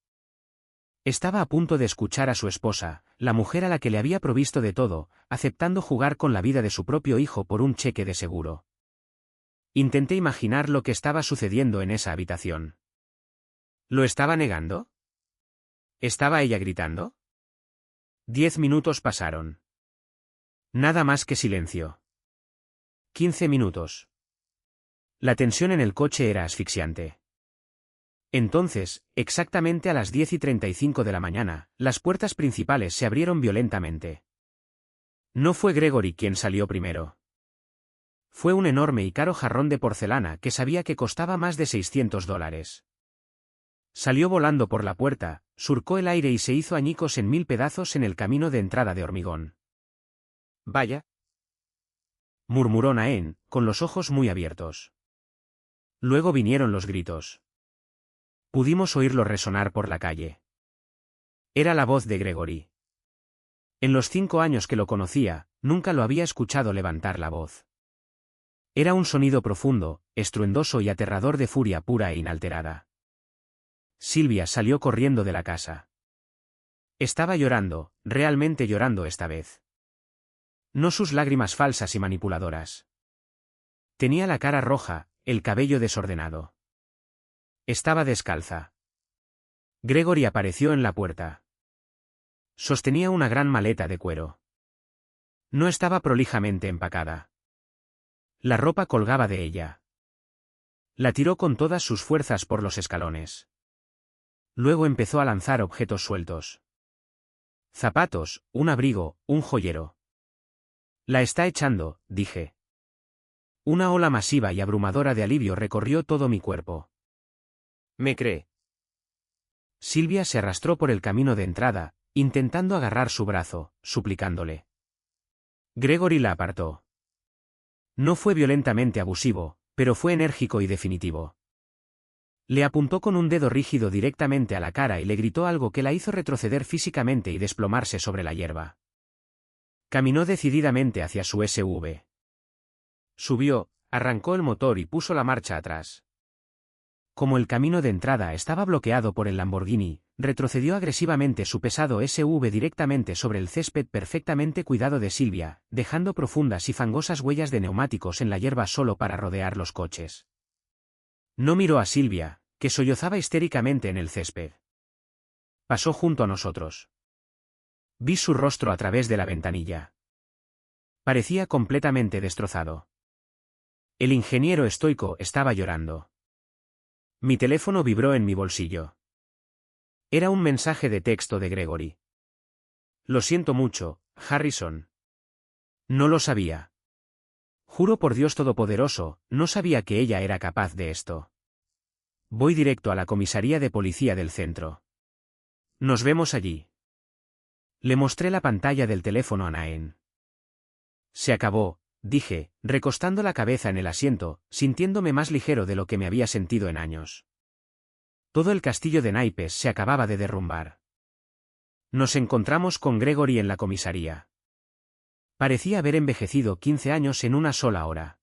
Estaba a punto de escuchar a su esposa, la mujer a la que le había provisto de todo, aceptando jugar con la vida de su propio hijo por un cheque de seguro. Intenté imaginar lo que estaba sucediendo en esa habitación. ¿Lo estaba negando? ¿Estaba ella gritando? 10 minutos pasaron. Nada más que silencio. 15 minutos. La tensión en el coche era asfixiante. Entonces, exactamente a las 10:35 de la mañana, las puertas principales se abrieron violentamente. No fue Gregory quien salió primero. Fue un enorme y caro jarrón de porcelana que sabía que costaba más de $600. Salió volando por la puerta, surcó el aire y se hizo añicos en 1000 pedazos en el camino de entrada de hormigón. «Vaya», murmuró Naen, con los ojos muy abiertos. Luego vinieron los gritos. Pudimos oírlo resonar por la calle. Era la voz de Gregory. En los 5 años que lo conocía, nunca lo había escuchado levantar la voz. Era un sonido profundo, estruendoso y aterrador de furia pura e inalterada. Silvia salió corriendo de la casa. Estaba llorando, realmente llorando esta vez. No sus lágrimas falsas y manipuladoras. Tenía la cara roja, el cabello desordenado. Estaba descalza. Gregory apareció en la puerta. Sostenía una gran maleta de cuero. No estaba prolijamente empacada. La ropa colgaba de ella. La tiró con todas sus fuerzas por los escalones. Luego empezó a lanzar objetos sueltos. Zapatos, un abrigo, un joyero. La está echando, dije. Una ola masiva y abrumadora de alivio recorrió todo mi cuerpo. ¿Me cree? Silvia se arrastró por el camino de entrada, intentando agarrar su brazo, suplicándole. Gregory la apartó. No fue violentamente abusivo, pero fue enérgico y definitivo. Le apuntó con un dedo rígido directamente a la cara y le gritó algo que la hizo retroceder físicamente y desplomarse sobre la hierba. Caminó decididamente hacia su SUV. Subió, arrancó el motor y puso la marcha atrás. Como el camino de entrada estaba bloqueado por el Lamborghini, retrocedió agresivamente su pesado SUV directamente sobre el césped perfectamente cuidado de Silvia, dejando profundas y fangosas huellas de neumáticos en la hierba solo para rodear los coches. No miró a Silvia, que sollozaba histéricamente en el césped. Pasó junto a nosotros. Vi su rostro a través de la ventanilla. Parecía completamente destrozado. El ingeniero estoico estaba llorando. Mi teléfono vibró en mi bolsillo. Era un mensaje de texto de Gregory. Lo siento mucho, Harrison. No lo sabía. Juro por Dios Todopoderoso, no sabía que ella era capaz de esto. Voy directo a la comisaría de policía del centro. Nos vemos allí. Le mostré la pantalla del teléfono a Naen. Se acabó, dije, recostando la cabeza en el asiento, sintiéndome más ligero de lo que me había sentido en años. Todo el castillo de naipes se acababa de derrumbar. Nos encontramos con Gregory en la comisaría. Parecía haber envejecido 15 años en una sola hora.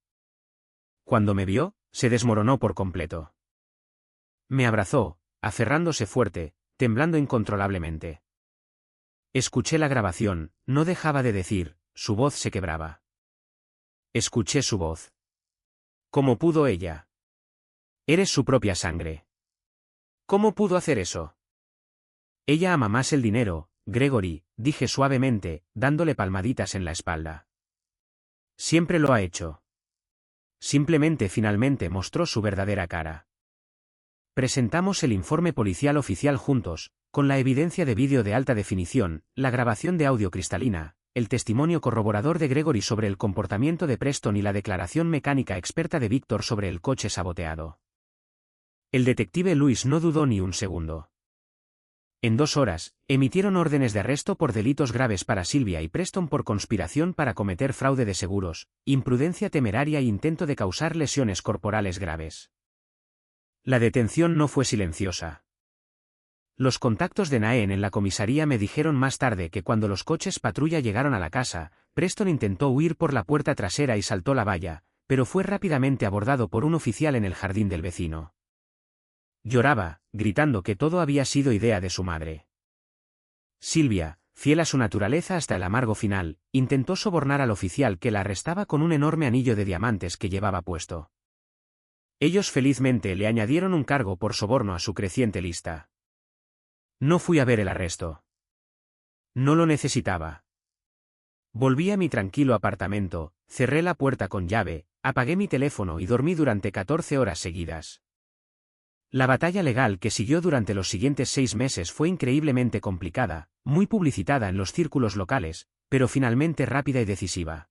Cuando me vio, se desmoronó por completo. Me abrazó, aferrándose fuerte, temblando incontrolablemente. Escuché la grabación, no dejaba de decir, su voz se quebraba. Escuché su voz. ¿Cómo pudo ella? Eres su propia sangre. ¿Cómo pudo hacer eso? Ella ama más el dinero, Gregory, dije suavemente, dándole palmaditas en la espalda. Siempre lo ha hecho. Simplemente finalmente mostró su verdadera cara. Presentamos el informe policial oficial juntos, con la evidencia de vídeo de alta definición, la grabación de audio cristalina, el testimonio corroborador de Gregory sobre el comportamiento de Preston y la declaración mecánica experta de Víctor sobre el coche saboteado. El detective Lewis no dudó ni un segundo. En 2 horas, emitieron órdenes de arresto por delitos graves para Silvia y Preston por conspiración para cometer fraude de seguros, imprudencia temeraria e intento de causar lesiones corporales graves. La detención no fue silenciosa. Los contactos de Naen en la comisaría me dijeron más tarde que cuando los coches patrulla llegaron a la casa, Preston intentó huir por la puerta trasera y saltó la valla, pero fue rápidamente abordado por un oficial en el jardín del vecino. Lloraba, gritando que todo había sido idea de su madre. Silvia, fiel a su naturaleza hasta el amargo final, intentó sobornar al oficial que la arrestaba con un enorme anillo de diamantes que llevaba puesto. Ellos felizmente le añadieron un cargo por soborno a su creciente lista. No fui a ver el arresto. No lo necesitaba. Volví a mi tranquilo apartamento, cerré la puerta con llave, apagué mi teléfono y dormí durante 14 horas seguidas. La batalla legal que siguió durante los siguientes 6 meses fue increíblemente complicada, muy publicitada en los círculos locales, pero finalmente rápida y decisiva.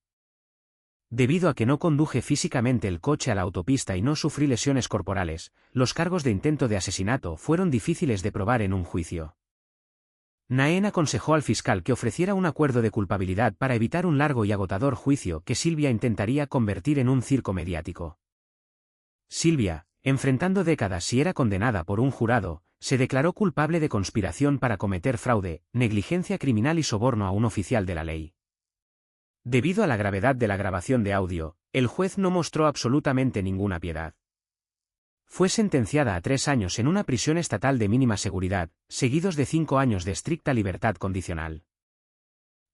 Debido a que no conduje físicamente el coche a la autopista y no sufrí lesiones corporales, los cargos de intento de asesinato fueron difíciles de probar en un juicio. Naen aconsejó al fiscal que ofreciera un acuerdo de culpabilidad para evitar un largo y agotador juicio que Silvia intentaría convertir en un circo mediático. Silvia, enfrentando décadas si era condenada por un jurado, se declaró culpable de conspiración para cometer fraude, negligencia criminal y soborno a un oficial de la ley. Debido a la gravedad de la grabación de audio, el juez no mostró absolutamente ninguna piedad. Fue sentenciada a 3 años en una prisión estatal de mínima seguridad, seguidos de 5 años de estricta libertad condicional.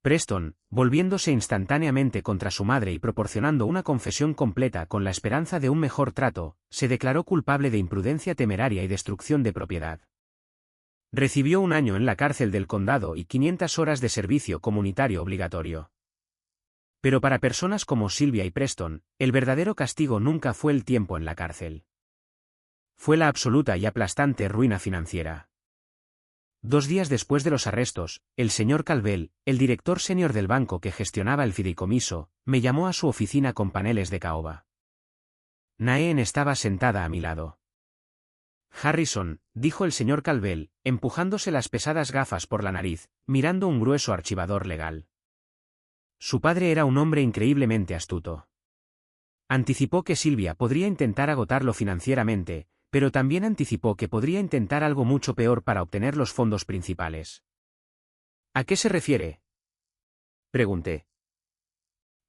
Preston, volviéndose instantáneamente contra su madre y proporcionando una confesión completa con la esperanza de un mejor trato, se declaró culpable de imprudencia temeraria y destrucción de propiedad. Recibió 1 año en la cárcel del condado y 500 horas de servicio comunitario obligatorio. Pero para personas como Silvia y Preston, el verdadero castigo nunca fue el tiempo en la cárcel. Fue la absoluta y aplastante ruina financiera. 2 días después de los arrestos, el señor Calvel, el director senior del banco que gestionaba el fideicomiso, me llamó a su oficina con paneles de caoba. Naen estaba sentada a mi lado. Harrison, dijo el señor Calvel, empujándose las pesadas gafas por la nariz, mirando un grueso archivador legal. Su padre era un hombre increíblemente astuto. Anticipó que Silvia podría intentar agotarlo financieramente, pero también anticipó que podría intentar algo mucho peor para obtener los fondos principales. ¿A qué se refiere?, pregunté.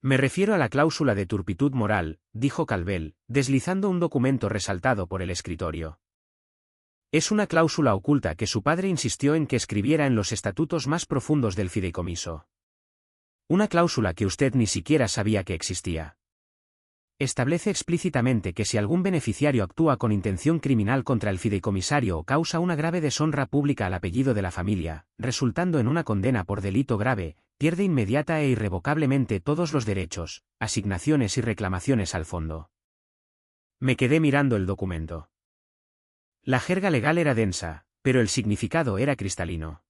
Me refiero a la cláusula de turpitud moral, dijo Calvel, deslizando un documento resaltado por el escritorio. Es una cláusula oculta que su padre insistió en que escribiera en los estatutos más profundos del fideicomiso. Una cláusula que usted ni siquiera sabía que existía. Establece explícitamente que si algún beneficiario actúa con intención criminal contra el fideicomisario o causa una grave deshonra pública al apellido de la familia, resultando en una condena por delito grave, pierde inmediata e irrevocablemente todos los derechos, asignaciones y reclamaciones al fondo. Me quedé mirando el documento. La jerga legal era densa, pero el significado era cristalino.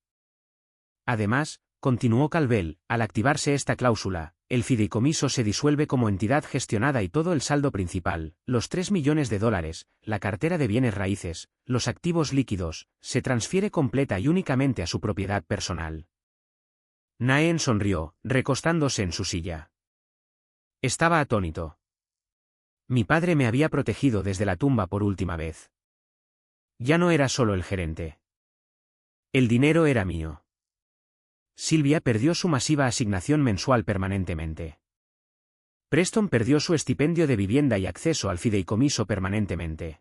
Además, continuó Calvel, al activarse esta cláusula, el fideicomiso se disuelve como entidad gestionada y todo el saldo principal, los $3 millones, la cartera de bienes raíces, los activos líquidos, se transfiere completa y únicamente a su propiedad personal. Naen sonrió, recostándose en su silla. Estaba atónito. Mi padre me había protegido desde la tumba por última vez. Ya no era solo el gerente. El dinero era mío. Silvia perdió su masiva asignación mensual permanentemente. Preston perdió su estipendio de vivienda y acceso al fideicomiso permanentemente.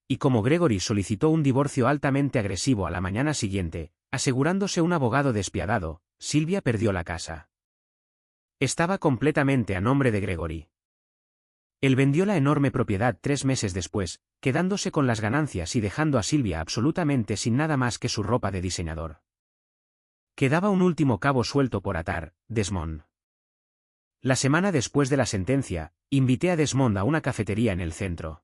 Y como Gregory solicitó un divorcio altamente agresivo a la mañana siguiente, asegurándose un abogado despiadado, Silvia perdió la casa. Estaba completamente a nombre de Gregory. Él vendió la enorme propiedad 3 meses después, quedándose con las ganancias y dejando a Silvia absolutamente sin nada más que su ropa de diseñador. Quedaba un último cabo suelto por atar, Desmond. La semana después de la sentencia, invité a Desmond a una cafetería en el centro.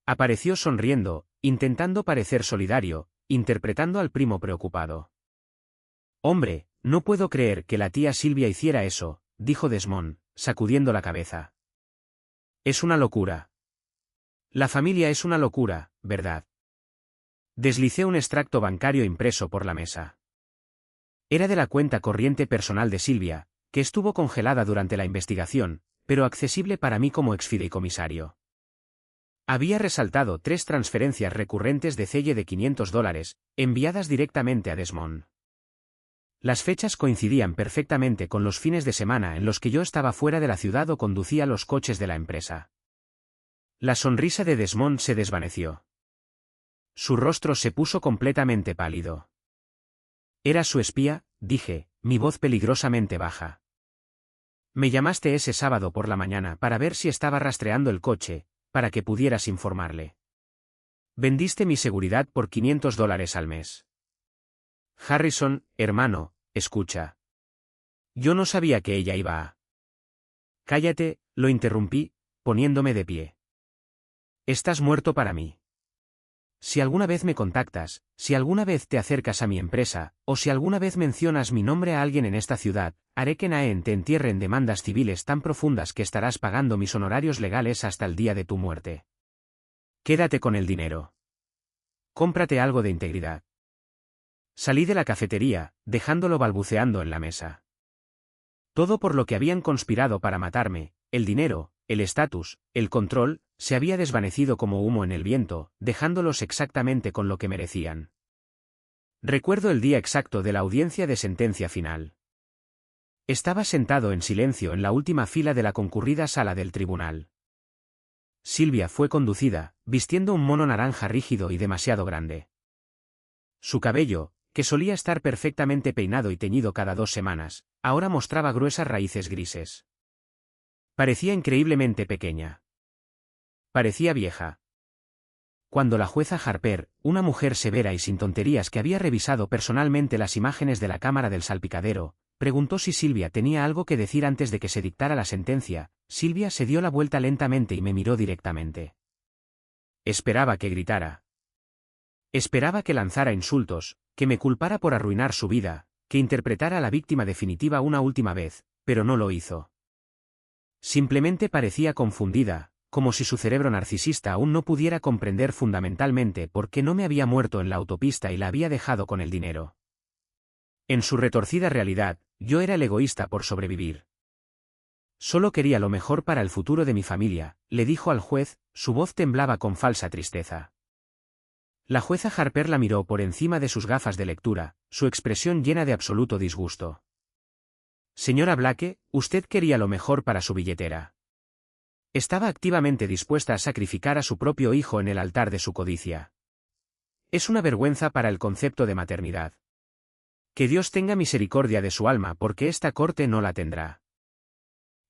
Apareció sonriendo, intentando parecer solidario, interpretando al primo preocupado. Hombre, no puedo creer que la tía Silvia hiciera eso, dijo Desmond, sacudiendo la cabeza. Es una locura. La familia es una locura, ¿verdad? Deslicé un extracto bancario impreso por la mesa. Era de la cuenta corriente personal de Silvia, que estuvo congelada durante la investigación, pero accesible para mí como exfideicomisario. Había resaltado 3 transferencias recurrentes de celle de $500, enviadas directamente a Desmond. Las fechas coincidían perfectamente con los fines de semana en los que yo estaba fuera de la ciudad o conducía los coches de la empresa. La sonrisa de Desmond se desvaneció. Su rostro se puso completamente pálido. «Era su espía», dije, mi voz peligrosamente baja. «Me llamaste ese sábado por la mañana para ver si estaba rastreando el coche, para que pudieras informarle. Vendiste mi seguridad por $500 al mes». Harrison, hermano, escucha. Yo no sabía que ella iba a... Cállate, lo interrumpí, poniéndome de pie. Estás muerto para mí. Si alguna vez me contactas, si alguna vez te acercas a mi empresa, o si alguna vez mencionas mi nombre a alguien en esta ciudad, haré que Naen te entierre en demandas civiles tan profundas que estarás pagando mis honorarios legales hasta el día de tu muerte. Quédate con el dinero. Cómprate algo de integridad. Salí de la cafetería, dejándolo balbuceando en la mesa. Todo por lo que habían conspirado para matarme, el dinero, el estatus, el control, se había desvanecido como humo en el viento, dejándolos exactamente con lo que merecían. Recuerdo el día exacto de la audiencia de sentencia final. Estaba sentado en silencio en la última fila de la concurrida sala del tribunal. Silvia fue conducida, vistiendo un mono naranja rígido y demasiado grande. Su cabello, que solía estar perfectamente peinado y teñido cada 2 semanas, ahora mostraba gruesas raíces grises. Parecía increíblemente pequeña. Parecía vieja. Cuando la jueza Harper, una mujer severa y sin tonterías que había revisado personalmente las imágenes de la cámara del salpicadero, preguntó si Silvia tenía algo que decir antes de que se dictara la sentencia, Silvia se dio la vuelta lentamente y me miró directamente. Esperaba que gritara. Esperaba que lanzara insultos, que me culpara por arruinar su vida, que interpretara a la víctima definitiva una última vez, pero no lo hizo. Simplemente parecía confundida, como si su cerebro narcisista aún no pudiera comprender fundamentalmente por qué no me había muerto en la autopista y la había dejado con el dinero. En su retorcida realidad, yo era el egoísta por sobrevivir. Solo quería lo mejor para el futuro de mi familia, le dijo al juez, su voz temblaba con falsa tristeza. La jueza Harper la miró por encima de sus gafas de lectura, su expresión llena de absoluto disgusto. Señora Blake, usted quería lo mejor para su billetera. Estaba activamente dispuesta a sacrificar a su propio hijo en el altar de su codicia. Es una vergüenza para el concepto de maternidad. Que Dios tenga misericordia de su alma porque esta corte no la tendrá.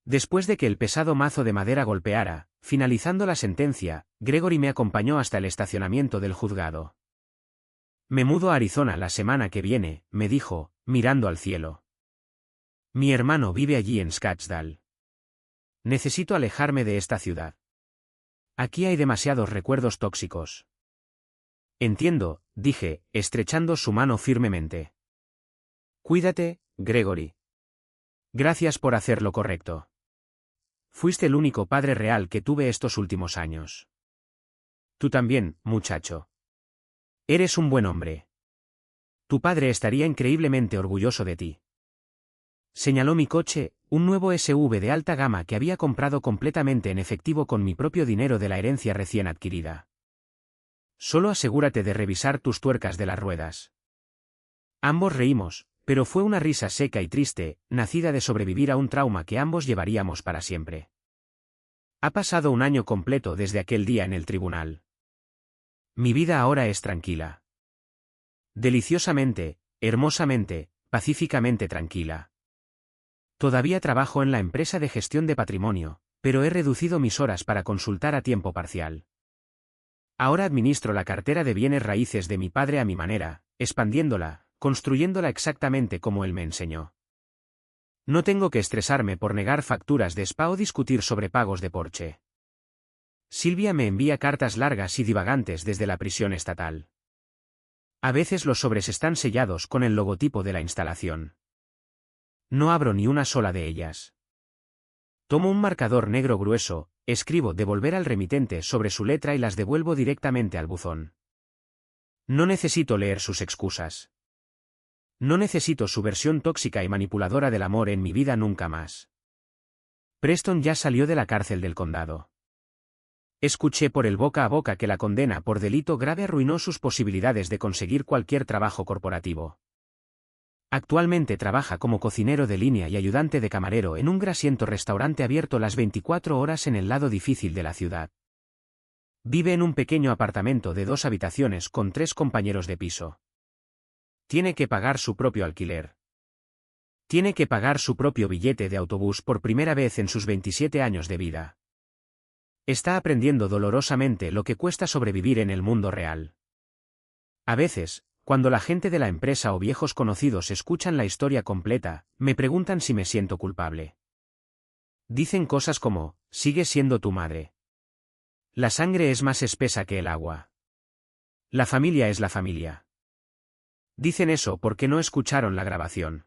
Después de que el pesado mazo de madera golpeara, finalizando la sentencia, Gregory me acompañó hasta el estacionamiento del juzgado. Me mudo a Arizona la semana que viene, me dijo, mirando al cielo. Mi hermano vive allí en Scottsdale. Necesito alejarme de esta ciudad. Aquí hay demasiados recuerdos tóxicos. Entiendo, dije, estrechando su mano firmemente. Cuídate, Gregory. Gracias por hacer lo correcto. Fuiste el único padre real que tuve estos últimos años. Tú también, muchacho. Eres un buen hombre. Tu padre estaría increíblemente orgulloso de ti. Señaló mi coche, un nuevo SUV de alta gama que había comprado completamente en efectivo con mi propio dinero de la herencia recién adquirida. Solo asegúrate de revisar tus tuercas de las ruedas. Ambos reímos, pero fue una risa seca y triste, nacida de sobrevivir a un trauma que ambos llevaríamos para siempre. Ha pasado un año completo desde aquel día en el tribunal. Mi vida ahora es tranquila. Deliciosamente, hermosamente, pacíficamente tranquila. Todavía trabajo en la empresa de gestión de patrimonio, pero he reducido mis horas para consultar a tiempo parcial. Ahora administro la cartera de bienes raíces de mi padre a mi manera, expandiéndola, construyéndola exactamente como él me enseñó. No tengo que estresarme por negar facturas de spa o discutir sobre pagos de Porsche. Silvia me envía cartas largas y divagantes desde la prisión estatal. A veces los sobres están sellados con el logotipo de la instalación. No abro ni una sola de ellas. Tomo un marcador negro grueso, escribo devolver al remitente sobre su letra y las devuelvo directamente al buzón. No necesito leer sus excusas. No necesito su versión tóxica y manipuladora del amor en mi vida nunca más. Preston ya salió de la cárcel del condado. Escuché por el boca a boca que la condena por delito grave arruinó sus posibilidades de conseguir cualquier trabajo corporativo. Actualmente trabaja como cocinero de línea y ayudante de camarero en un grasiento restaurante abierto las 24 horas en el lado difícil de la ciudad. Vive en un pequeño apartamento de 2 habitaciones con 3 compañeros de piso. Tiene que pagar su propio alquiler. Tiene que pagar su propio billete de autobús por primera vez en sus 27 años de vida. Está aprendiendo dolorosamente lo que cuesta sobrevivir en el mundo real. A veces, cuando la gente de la empresa o viejos conocidos escuchan la historia completa, me preguntan si me siento culpable. Dicen cosas como, sigue siendo tu madre. La sangre es más espesa que el agua. La familia es la familia. Dicen eso porque no escucharon la grabación.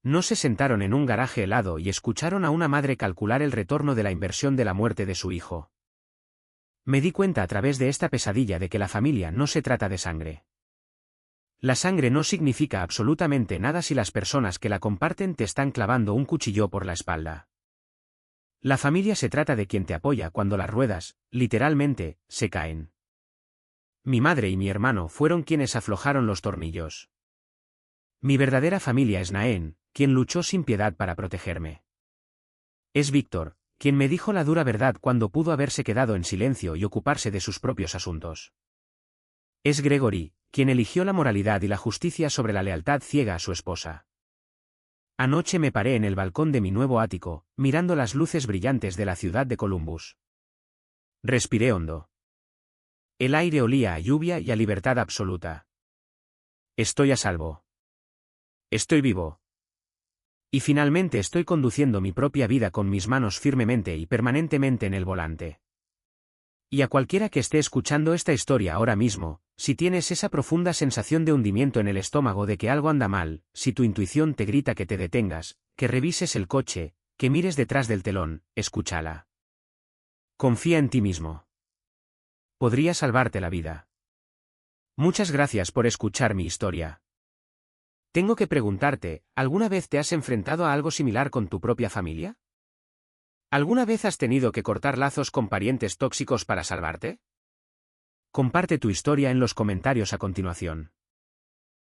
No se sentaron en un garaje helado y escucharon a una madre calcular el retorno de la inversión de la muerte de su hijo. Me di cuenta a través de esta pesadilla de que la familia no se trata de sangre. La sangre no significa absolutamente nada si las personas que la comparten te están clavando un cuchillo por la espalda. La familia se trata de quien te apoya cuando las ruedas, literalmente, se caen. Mi madre y mi hermano fueron quienes aflojaron los tornillos. Mi verdadera familia es Naén, quien luchó sin piedad para protegerme. Es Víctor, quien me dijo la dura verdad cuando pudo haberse quedado en silencio y ocuparse de sus propios asuntos. Es Gregory, quien eligió la moralidad y la justicia sobre la lealtad ciega a su esposa. Anoche me paré en el balcón de mi nuevo ático, mirando las luces brillantes de la ciudad de Columbus. Respiré hondo. El aire olía a lluvia y a libertad absoluta. Estoy a salvo. Estoy vivo. Y finalmente estoy conduciendo mi propia vida con mis manos firmemente y permanentemente en el volante. Y a cualquiera que esté escuchando esta historia ahora mismo, si tienes esa profunda sensación de hundimiento en el estómago de que algo anda mal, si tu intuición te grita que te detengas, que revises el coche, que mires detrás del telón, escúchala. Confía en ti mismo. Podría salvarte la vida. Muchas gracias por escuchar mi historia. Tengo que preguntarte, ¿alguna vez te has enfrentado a algo similar con tu propia familia? ¿Alguna vez has tenido que cortar lazos con parientes tóxicos para salvarte? Comparte tu historia en los comentarios a continuación.